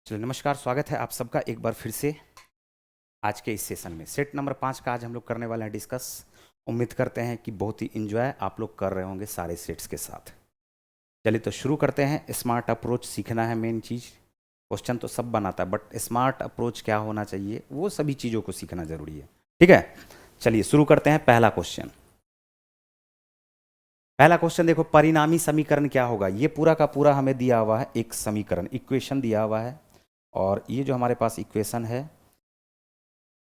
चलिए नमस्कार, स्वागत है आप सबका एक बार फिर से आज के इस सेशन में। सेट नंबर 5 का आज हम लोग करने वाले हैं डिस्कस। उम्मीद करते हैं कि बहुत ही इंजॉय आप लोग कर रहे होंगे सारे सेट्स के साथ। चलिए तो शुरू करते हैं। स्मार्ट अप्रोच सीखना है मेन चीज़। क्वेश्चन तो सब बनाता है बट स्मार्ट अप्रोच क्या होना चाहिए वो सभी चीज़ों को सीखना जरूरी है। ठीक है, चलिए शुरू करते हैं। पहला क्वेश्चन देखो, परिणामी समीकरण क्या होगा। ये पूरा का पूरा हमें दिया हुआ है, एक समीकरण इक्वेशन दिया हुआ है। और ये जो हमारे पास इक्वेशन है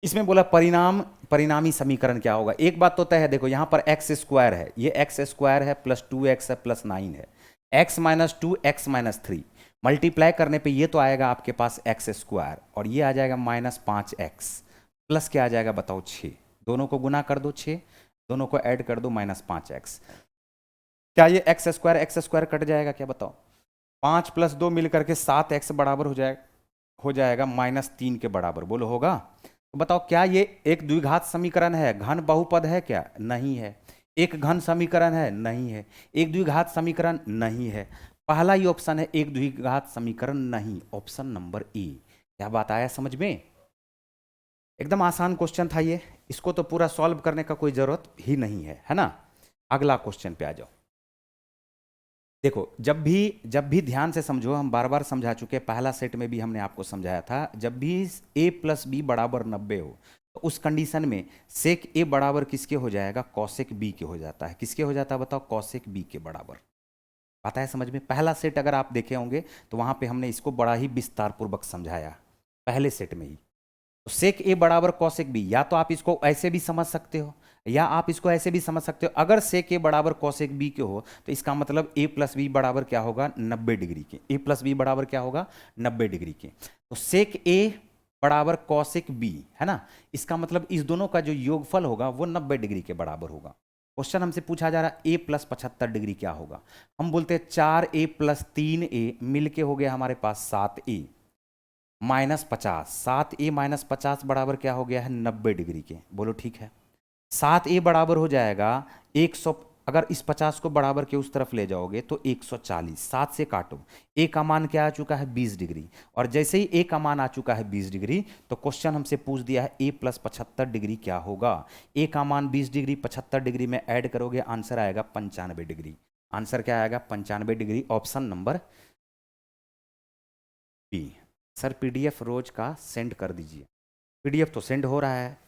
इसमें बोला परिणामी समीकरण क्या होगा। एक बात तो तय है, देखो यहाँ पर एक्स स्क्वायर है, ये एक्स स्क्वायर है प्लस 2x है प्लस 9 है। x minus 2 x minus 3 multiply करने पे ये तो आएगा आपके पास एक्स स्क्वायर और ये आ जाएगा माइनस 5x प्लस क्या आ जाएगा बताओ 6। दोनों को गुना कर दो 6, दोनों को ऐड कर दो माइनस 5x। क्या ये एक्स स्क्वायर कट जाएगा क्या बताओ। 5 प्लस 2 मिलकर के 7x बराबर हो जाएगा माइनस 3 के बराबर। बोलो होगा। तो बताओ क्या ये एक द्विघात समीकरण है, घन बहुपद है क्या? नहीं है। एक घन समीकरण है? नहीं है। एक द्विघात समीकरण? नहीं है। पहला ही ऑप्शन है, एक द्विघात समीकरण नहीं, ऑप्शन नंबर ए। क्या बात आया समझ में? एकदम आसान क्वेश्चन था ये, इसको तो पूरा सॉल्व करने का कोई जरूरत ही नहीं है ना। अगला क्वेश्चन पे आ जाओ। देखो जब भी ध्यान से समझो, हम बार बार समझा चुके हैं, पहला सेट में भी हमने आपको समझाया था, जब भी a प्लस बी बराबर 90 हो तो उस कंडीशन में सेक a बराबर किसके हो जाएगा? कॉसेक b के हो जाता है। किसके हो जाता है बताओ? कॉसेक b के बराबर। पता है समझ में? पहला सेट अगर आप देखे होंगे तो वहां पे हमने इसको बड़ा ही विस्तार पूर्वक समझाया पहले सेट में ही। तो सेक ए बराबर कॉसेक बी, या तो आप इसको ऐसे भी समझ सकते हो या आप इसको ऐसे भी समझ सकते हो। अगर सेक ए बराबर कॉसेक बी के हो तो इसका मतलब ए प्लस बी बराबर क्या होगा? 90 डिग्री के। ए प्लस बी बराबर क्या होगा? 90 डिग्री के। तो सेक ए बराबर कॉसेक बी है ना, इसका मतलब इस दोनों का जो योगफल होगा वो 90 डिग्री के बराबर होगा। क्वेश्चन हमसे पूछा जा रहा है ए प्लस 75 डिग्री क्या होगा। हम बोलते हैं 4a प्लस 3a मिलके हो गया हमारे पास 7a माइनस 50। 7a माइनस 50 बराबर क्या हो गया है? 90 डिग्री के। बोलो ठीक है। 7a बराबर हो जाएगा 100। अगर इस 50 को बराबर के उस तरफ ले जाओगे तो 140। 7 से काटो, a का मान क्या आ चुका है? 20 डिग्री। और जैसे ही a का मान आ चुका है 20 डिग्री तो क्वेश्चन हमसे पूछ दिया है a प्लस 75 डिग्री क्या होगा। a का मान 20 डिग्री, 75 डिग्री में ऐड करोगे आंसर आएगा 95 डिग्री। आंसर क्या आएगा? 95 degree, option number B. Sir PDF रोज का सेंड कर दीजिए। पीडीएफ तो सेंड हो रहा है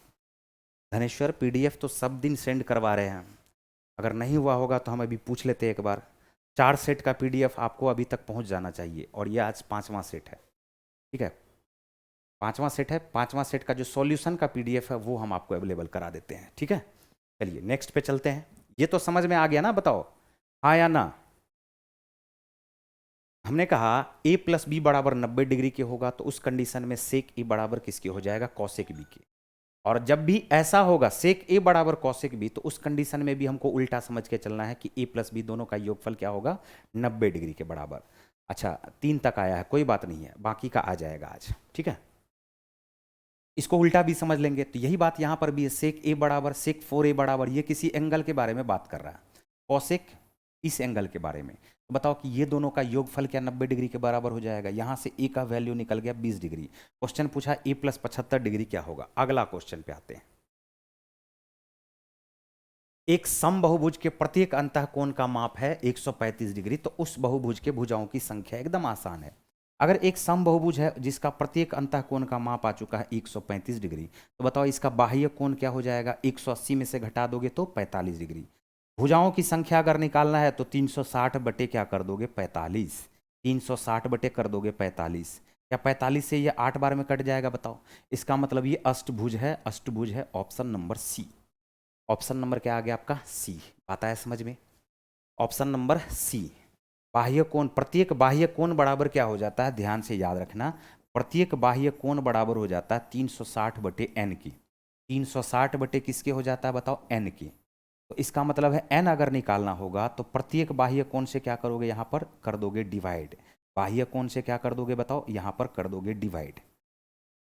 धनेश्वर, पीडीएफ तो सब दिन सेंड करवा रहे हैं। अगर नहीं हुआ होगा तो हम अभी पूछ लेते एक बार। 4 सेट का पीडीएफ आपको अभी तक पहुंच जाना चाहिए और ये आज 5वां सेट है। ठीक है, 5वां सेट है। 5वां सेट का जो सॉल्यूशन का पीडीएफ है वो हम आपको अवेलेबल करा देते हैं। ठीक है, चलिए नेक्स्ट पे चलते हैं। ये तो समझ में आ गया ना, बताओ हाँ या ना। हमने कहा a प्लस बी बराबर 90 डिग्री के होगा तो उस कंडीशन में सेक ए बराबर किसके हो जाएगा? कॉसेक बी के। और जब भी ऐसा होगा सेक ए बराबर कॉसेक बी तो उस कंडीशन में भी हमको उल्टा समझ के चलना है कि a प्लस बी दोनों का योगफल क्या होगा? 90 डिग्री के बराबर। अच्छा 3 तक आया है, कोई बात नहीं है, बाकी का आ जाएगा आज। ठीक है, इसको उल्टा भी समझ लेंगे तो यही बात यहां पर भी है। सेक ए बराबर सेक 4a बराबर, ये किसी एंगल के बारे में बात कर रहा है, कॉसेक इस एंगल के बारे में। तो बताओ कि ये दोनों का योगफल क्या 90 डिग्री के बराबर हो जाएगा। यहां से ए का वैल्यू निकल गया 20 डिग्री। क्वेश्चन पूछा ए प्लस 75 डिग्री क्या होगा। अगला क्वेश्चन पे आते हैं। एक समबहुभुज के प्रत्येक अंतःकोण का माप है 135 डिग्री, तो उस बहुभुज के भुजाओं की संख्या। एकदम आसान है। अगर एक समबहुभुज है जिसका प्रत्येक अंतःकोण का माप आ चुका है 135 डिग्री, तो बताओ इसका बाह्य कोण क्या हो जाएगा? 180 में से घटा दोगे तो 45 डिग्री। भुजाओं की संख्या अगर निकालना है तो 360 बटे क्या कर दोगे? 45। 360 बटे कर दोगे 45। क्या 45 से ये 8 बार में कट जाएगा बताओ। इसका मतलब ये अष्टभुज है, अष्टभुज है, option number C. Option number क्या आ गया आपका? सी। बात आया समझ में? Option number C. बाह्य कोण, प्रत्येक बाह्य कोण बराबर क्या हो जाता है? ध्यान से याद रखना, प्रत्येक बाह्य कोण बराबर हो जाता है 360 बटे एन की। 360 बटे किसके हो जाता है बताओ? एन की। तो इसका मतलब है एन अगर निकालना होगा तो प्रत्येक बाह्य कोण से क्या करोगे? यहाँ पर कर दोगे डिवाइड। बाह्य कोण से क्या कर दोगे बताओ? यहाँ पर कर दोगे डिवाइड।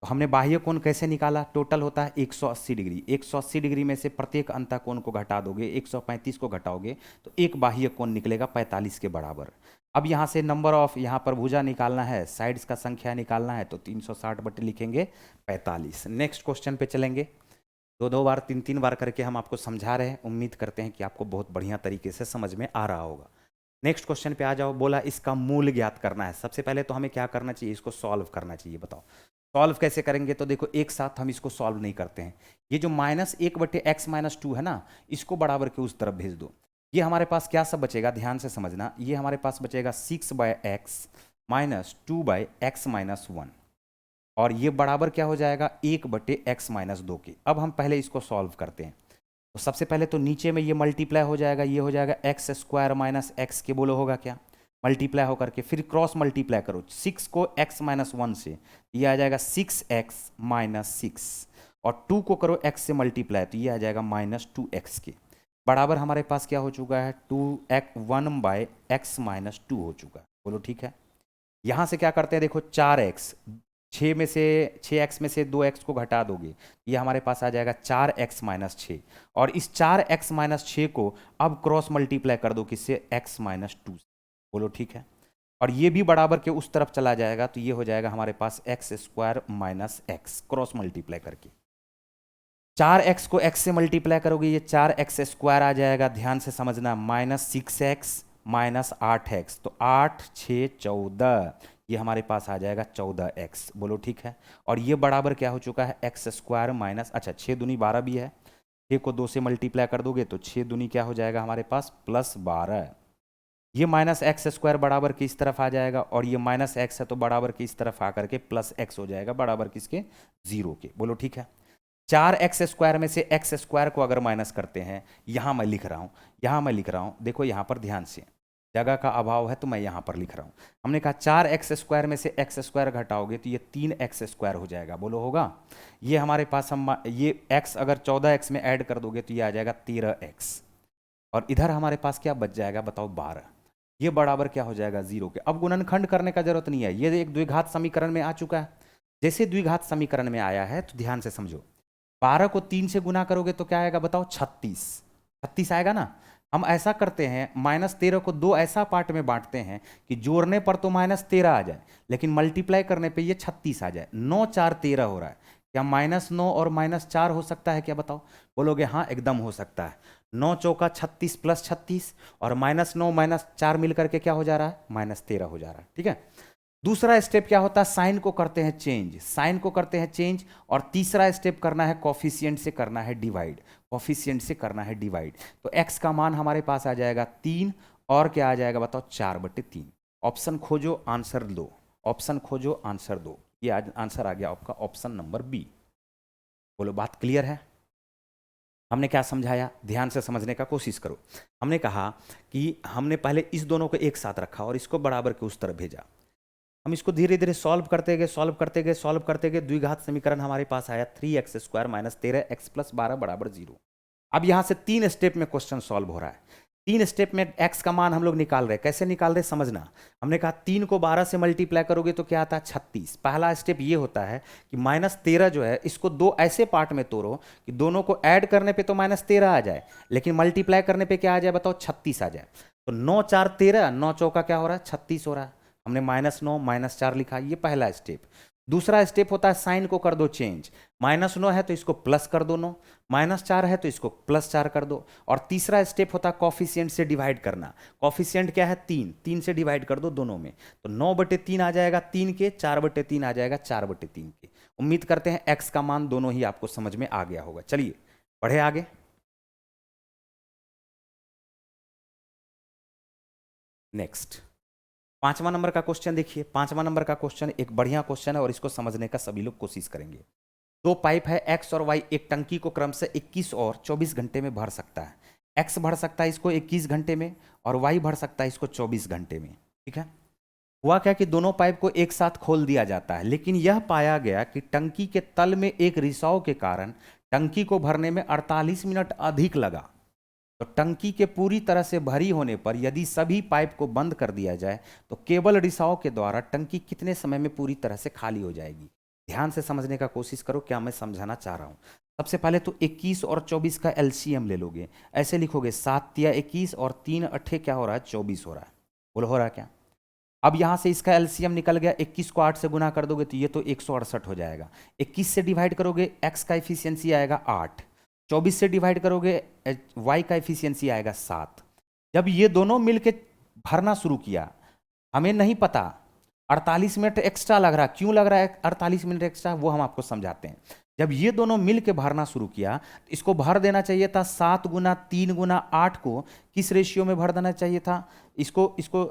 तो हमने बाह्य कोण कैसे निकाला? टोटल होता है 180 डिग्री। 180 डिग्री में से प्रत्येक अंतःकोण को घटा दोगे, 135 को घटाओगे तो एक बाह्य कोण निकलेगा 45 के बराबर। अब यहाँ से नंबर ऑफ, यहाँ पर भुजा निकालना है, साइड्स का संख्या निकालना है, तो 360 बटे लिखेंगे 45। नेक्स्ट क्वेश्चन पे चलेंगे। दो दो बार, तीन तीन बार करके हम आपको समझा रहे हैं। उम्मीद करते हैं कि आपको बहुत बढ़िया तरीके से समझ में आ रहा होगा। नेक्स्ट क्वेश्चन पे आ जाओ। बोला इसका मूल ज्ञात करना है। सबसे पहले तो हमें क्या करना चाहिए, इसको सॉल्व करना चाहिए। बताओ सॉल्व कैसे करेंगे। तो देखो एक साथ हम इसको सॉल्व नहीं करते हैं। ये जो -1/x-2 है ना, इसको बराबर के उस तरफ भेज दो। ये हमारे पास क्या सब बचेगा, ध्यान से समझना। ये हमारे पास बचेगा 6/x - 2/x-1, और ये बराबर क्या हो जाएगा 1/x-2 के। अब हम पहले इसको सॉल्व करते हैं। तो सबसे पहले तो नीचे में ये मल्टीप्लाई हो जाएगा, ये हो जाएगा x² - x के, बोलो होगा क्या, मल्टीप्लाई होकर के फिर क्रॉस मल्टीप्लाई करो 6 को x-1 से, ये आ जाएगा 6x - 6, और 2 को करो x से मल्टीप्लाई, तो ये आ जाएगा -2x के। बराबर हमारे पास क्या हो चुका है 1/x-2 हो चुका है। बोलो ठीक है। यहाँ से क्या करते हैं, देखो 4x, 6x में से 2x को घटा दोगे, ये हमारे पास आ जाएगा 4x - 6, और इस 4x - 6 को अब क्रॉस मल्टीप्लाई कर दो किससे, x-2 से। बोलो ठीक है। और ये भी बराबर के उस तरफ चला जाएगा, तो ये हो जाएगा हमारे पास x² - x, क्रॉस मल्टीप्लाई करके। 4x को x से मल्टीप्लाई करोगे, ये 4x² आ जाएगा, ध्यान से समझना, -6x - 8x, तो 8 6 14, ये हमारे पास आ जाएगा 14x। बोलो ठीक है। और ये बराबर क्या हो चुका है x² - अच्छा 6 दूनी 12 भी है, 6 को 2 से मल्टीप्लाई कर दोगे तो 6 दूनी क्या हो जाएगा हमारे पास +12। ये -x² बराबर की इस तरफ आ जाएगा, और ये -x है तो बराबर की इस तरफ आकर के +x हो जाएगा, बराबर किसके 0 के। बोलो ठीक है। 4x² में से x² को अगर माइनस करते हैं, यहाँ मैं लिख रहा हूँ, देखो यहाँ पर ध्यान से, जगह का अभाव है तो मैं यहाँ पर लिख रहा हूँ। हमने कहा 4x² में से x² घटाओगे तो ये 3x² हो जाएगा। बोलो होगा। ये हमारे पास हम ये x अगर 14x में ऐड कर दोगे तो ये आ जाएगा 13x, और इधर हमारे पास क्या बच जाएगा बताओ 12। ये बराबर क्या हो जाएगा 0 के। अब गुणनखंड करने का जरूरत नहीं है, ये एक द्विघात समीकरण में आ चुका है। जैसे द्विघात समीकरण में आया है तो ध्यान से समझो, 12 को 3 से गुना करोगे तो क्या आएगा बताओ 36 आएगा ना। हम ऐसा करते हैं, -13 को 2 ऐसा पार्ट में बांटते हैं कि जोड़ने पर तो -13 आ जाए, लेकिन मल्टीप्लाई करने पे ये 36 आ जाए। 9 4 13 हो रहा है, क्या -9 और -4 हो सकता है क्या बताओ। बोलोगे हाँ एकदम हो सकता है। 9 चौका 36 + 36, और -9 - 4 मिलकर के क्या हो जा रहा है -13 हो जा रहा है। ठीक है। दूसरा स्टेप क्या होता है, साइन को करते हैं चेंज, और तीसरा स्टेप करना है कॉफिशिएंट से करना है डिवाइड। तो x का मान हमारे पास आ जाएगा 3, और क्या आ जाएगा बताओ 4/3। ऑप्शन खोजो आंसर दो, ये आंसर आ गया आपका ऑप्शन नंबर बी। बोलो बात क्लियर है। हमने क्या समझाया, ध्यान से समझने का कोशिश करो। हमने कहा कि हमने पहले इस दोनों को एक साथ रखा और इसको बराबर के उस तरफ भेजा। हम इसको धीरे धीरे सॉल्व करते गए, द्विघात समीकरण हमारे पास आया 3x² - 13x + 12 = 0। अब यहां से 3 स्टेप में क्वेश्चन सॉल्व हो रहा है। 3 स्टेप में x का मान हम लोग निकाल रहे हैं। कैसे निकाल रहे समझना। हमने कहा 3 को 12 से मल्टीप्लाई करोगे तो क्या आता है 36। पहला स्टेप ये होता है कि -13 जो है इसको 2 ऐसे पार्ट में तोड़ो कि दोनों को ऐड करने पे तो -13 आ जाए, लेकिन मल्टीप्लाई करने पे क्या आ जाए बताओ 36 आ जाए। तो 9 4 13, 9 चौका क्या हो रहा है 36 हो रहा है। हमने -9 - 4 लिखा, ये पहला स्टेप। दूसरा स्टेप होता है साइन को कर दो चेंज, -9 है तो इसको प्लस कर दो 9, -4 है तो इसको +4 कर दो। और तीसरा स्टेप होता है कॉफिशिएंट से डिवाइड करना। कॉफिशिएंट क्या है 3 से डिवाइड कर दो दोनों में, तो 9/3 आ जाएगा 3 के, 4/3 आ जाएगा 4/3 के। उम्मीद करते हैं x का मान दोनों ही आपको समझ में आ गया होगा। चलिए बढ़े आगे। नेक्स्ट 5वां नंबर का क्वेश्चन देखिए। 5वां नंबर का क्वेश्चन एक बढ़िया क्वेश्चन है और इसको समझने का सभी लोग कोशिश करेंगे। 2 पाइप है x और y, एक टंकी को क्रम से 21 और 24 घंटे में भर सकता है। x भर सकता है इसको 21 घंटे में, और y भर सकता है इसको 24 घंटे में। ठीक है। हुआ क्या कि दोनों पाइप को एक साथ खोल दिया जाता है, लेकिन यह पाया गया कि टंकी के तल में एक रिसाव के कारण टंकी को भरने में 48 मिनट अधिक लगा। तो टंकी के पूरी तरह से भरी होने पर यदि सभी पाइप को बंद कर दिया जाए तो केवल रिसाव के द्वारा टंकी कितने समय में पूरी तरह से खाली हो जाएगी। ध्यान से समझने का कोशिश करो क्या मैं समझाना चाह रहा हूं। सबसे पहले तो 21 और 24 का एलसीएम ले लोगे, ऐसे लिखोगे 7 × 21 और 3 × 8 क्या हो रहा है 24 हो रहा है। बोलो हो रहा है क्या। अब यहां से इसका एलसीएम निकल गया, 21 को 8 से गुना कर दोगे तो ये तो 168 हो जाएगा। 21 से डिवाइड करोगे एक्स का एफिशिएंसी आएगा 8, 24 से डिवाइड करोगे वाई का एफिशिएंसी आएगा 7। जब ये दोनों मिलके भरना शुरू किया, हमें नहीं पता 48 मिनट एक्स्ट्रा लग रहा, क्यों लग रहा है 48 मिनट एक्स्ट्रा, वो हम आपको समझाते हैं। जब ये दोनों मिल के भरना शुरू किया, इसको भर देना चाहिए था 7 गुना 3 गुना 8 को किस रेशियो में भर देना चाहिए था, इसको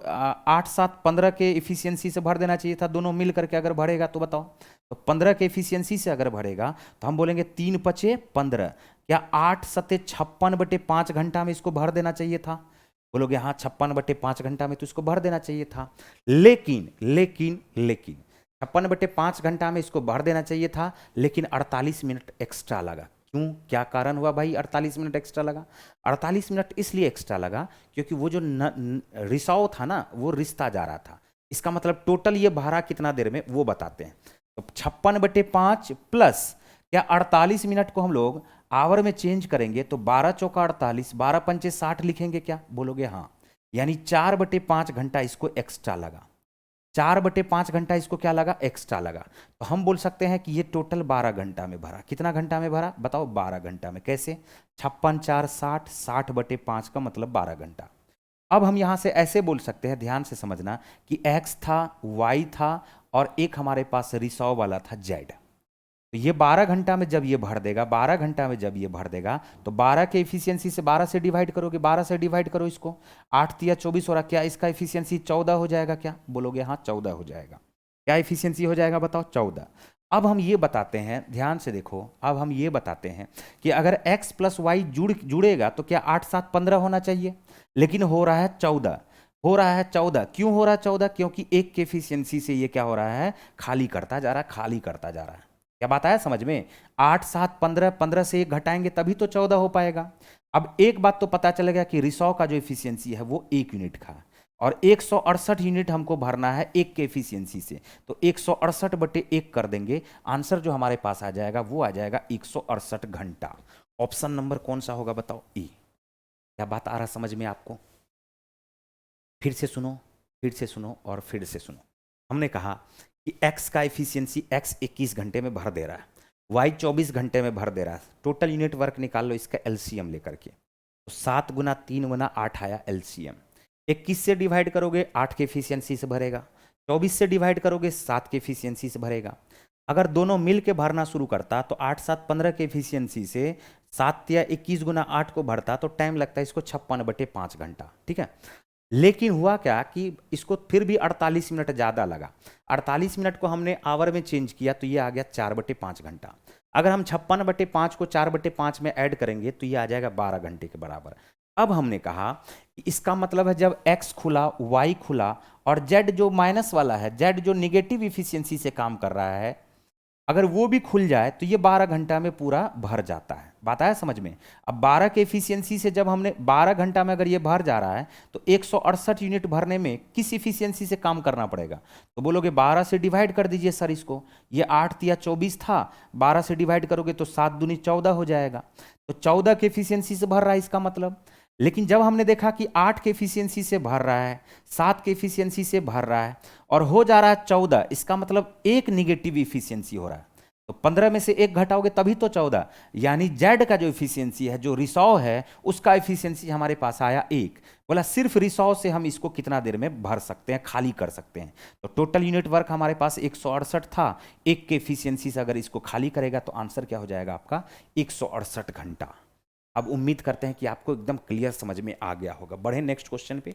8 7 15 के एफिशिएंसी से भर देना चाहिए था। दोनों मिल करके अगर भरेगा तो बताओ, तो 15 के एफिशिएंसी से अगर भरेगा तो हम बोलेंगे 3 पचे 15, क्या 8 सते 56/5 घंटा में इसको भर देना चाहिए था? बोलोगे हाँ 56/5 घंटा में तो इसको भर देना चाहिए था। लेकिन 56/5 घंटा में इसको भर देना चाहिए था, लेकिन 48 मिनट एक्स्ट्रा लगा। क्यों, क्या कारण हुआ भाई 48 मिनट एक्स्ट्रा लगा? 48 मिनट इसलिए एक्स्ट्रा लगा क्योंकि वो जो रिसाव था ना, वो रिश्ता जा रहा था। इसका मतलब टोटल ये भरा कितना देर में वो बताते हैं। तो 56/5 प्लस क्या 48 मिनट को हम लोग आवर में चेंज करेंगे तो 12 चौका 48, 12 पंचे 60 लिखेंगे क्या? बोलोगे हाँ, यानी 4/5 घंटा इसको एक्स्ट्रा लगा। 4/5 घंटा इसको क्या लगा? एक्स्ट्रा लगा। तो हम बोल सकते हैं कि ये टोटल 12 घंटा में भरा। कितना घंटा में भरा बताओ? 12 घंटा में। कैसे? 56 4 60, 60/5 का मतलब 12 घंटा। अब हम यहां से ऐसे बोल सकते हैं, ध्यान से समझना, कि एक्स था, वाई था और एक हमारे पास रिसॉव वाला था जेड। तो ये 12 घंटा में जब ये भर देगा, 12 घंटा में जब ये भर देगा तो 12 के एफिशिएंसी से 12 से डिवाइड करोगे, 12 से डिवाइड करो इसको, 8 तिया 24 हो रहा, क्या इसका एफिशिएंसी 14 हो जाएगा क्या? बोलोगे हाँ 14 हो जाएगा। क्या एफिशिएंसी हो जाएगा बताओ? 14। अब हम ये बताते हैं, ध्यान से देखो, अब हम ये बताते हैं कि अगर x प्लस वाई जुड़ेगा तो क्या 8 7 15 होना चाहिए, लेकिन हो रहा है 14, हो रहा है 14। क्यों हो रहा है 14? क्योंकि एक के एफिशिएंसी से ये क्या हो रहा है? खाली करता जा रहा है, खाली करता जा रहा है। क्या बात आया समझ में? 8 7 15, 15 से 1 घटाएंगे तभी तो 14 हो पाएगा। अब एक बात तो पता चलेगा कि रिसॉ का जो एफिशिएंसी है वो 1 यूनिट का, और 168 यूनिट हमको भरना है एक के एफिशिएंसी से, तो 168/1 कर देंगे, आंसर जो हमारे पास आ जाएगा वो आ जाएगा 168 घंटा। ऑप्शन नंबर कौन सा होगा बताओ? ई। क्या बात आ रहा समझ में आपको? फिर से सुनो, फिर से सुनो और फिर से सुनो। हमने कहा कि x का एफिशिएंसी x 21 घंटे में भर दे रहा है, y 24 घंटे में भर दे रहा है। टोटल यूनिट वर्क निकाल लो इसका एलसीएम लेकर के, तो 7 गुना 3 गुना 8 आया एलसीएम। 21 से डिवाइड करोगे 8 के एफिशिएंसी से भरेगा, 24 से डिवाइड करोगे 7 के एफिशिएंसी से भरेगा। अगर दोनों मिल के भरना शुरू करता तो 8 7 15 के एफिशिएंसी से 7 या 21 गुना 8 को भरता तो टाइम लगता है इसको 56/5 घंटा। ठीक है, लेकिन हुआ क्या कि इसको फिर भी 48 मिनट ज़्यादा लगा। 48 मिनट को हमने आवर में चेंज किया तो ये आ गया 4/5 घंटा। अगर हम 56/5 को 4/5 में ऐड करेंगे तो ये आ जाएगा 12 घंटे के बराबर। अब हमने कहा कि इसका मतलब है जब x खुला, y खुला और z जो माइनस वाला है, z जो निगेटिव इफिशियंसी से काम कर रहा है, अगर वो भी खुल जाए तो ये 12 घंटा में पूरा भर जाता है। बात आया समझ में? अब 12 के एफिशिएंसी से जब हमने 12 घंटा में अगर ये भर जा रहा है तो 168 यूनिट भरने में किस एफिशिएंसी से काम करना पड़ेगा? तो बोलोगे 12 से डिवाइड कर दीजिए सर इसको, ये 8 तिया 24 था, 12 से डिवाइड करोगे तो 7 दूनी 14 हो जाएगा, तो 14 के एफिशिएंसी से भर रहा है इसका मतलब। लेकिन जब हमने देखा कि 8 के एफिशिएंसी से भर रहा है, 7 के एफिशिएंसी से भर रहा है और हो जा रहा है 14, इसका मतलब एक निगेटिव एफिशिएंसी हो रहा है। तो 15 में से 1 घटाओगे तभी तो 14, यानी जेड का जो एफिशिएंसी है, जो रिसॉव है, उसका एफिशिएंसी हमारे पास आया 1। बोला सिर्फ रिसॉव से हम इसको कितना देर में भर सकते हैं, खाली कर सकते हैं। तो टोटल यूनिट वर्क हमारे पास 168 था, 1 के एफिशिएंसी से अगर इसको खाली करेगा तो आंसर क्या हो जाएगा आपका? 168 घंटा। अब उम्मीद करते हैं कि आपको एकदम क्लियर समझ में आ गया होगा। बढ़े नेक्स्ट क्वेश्चन पे।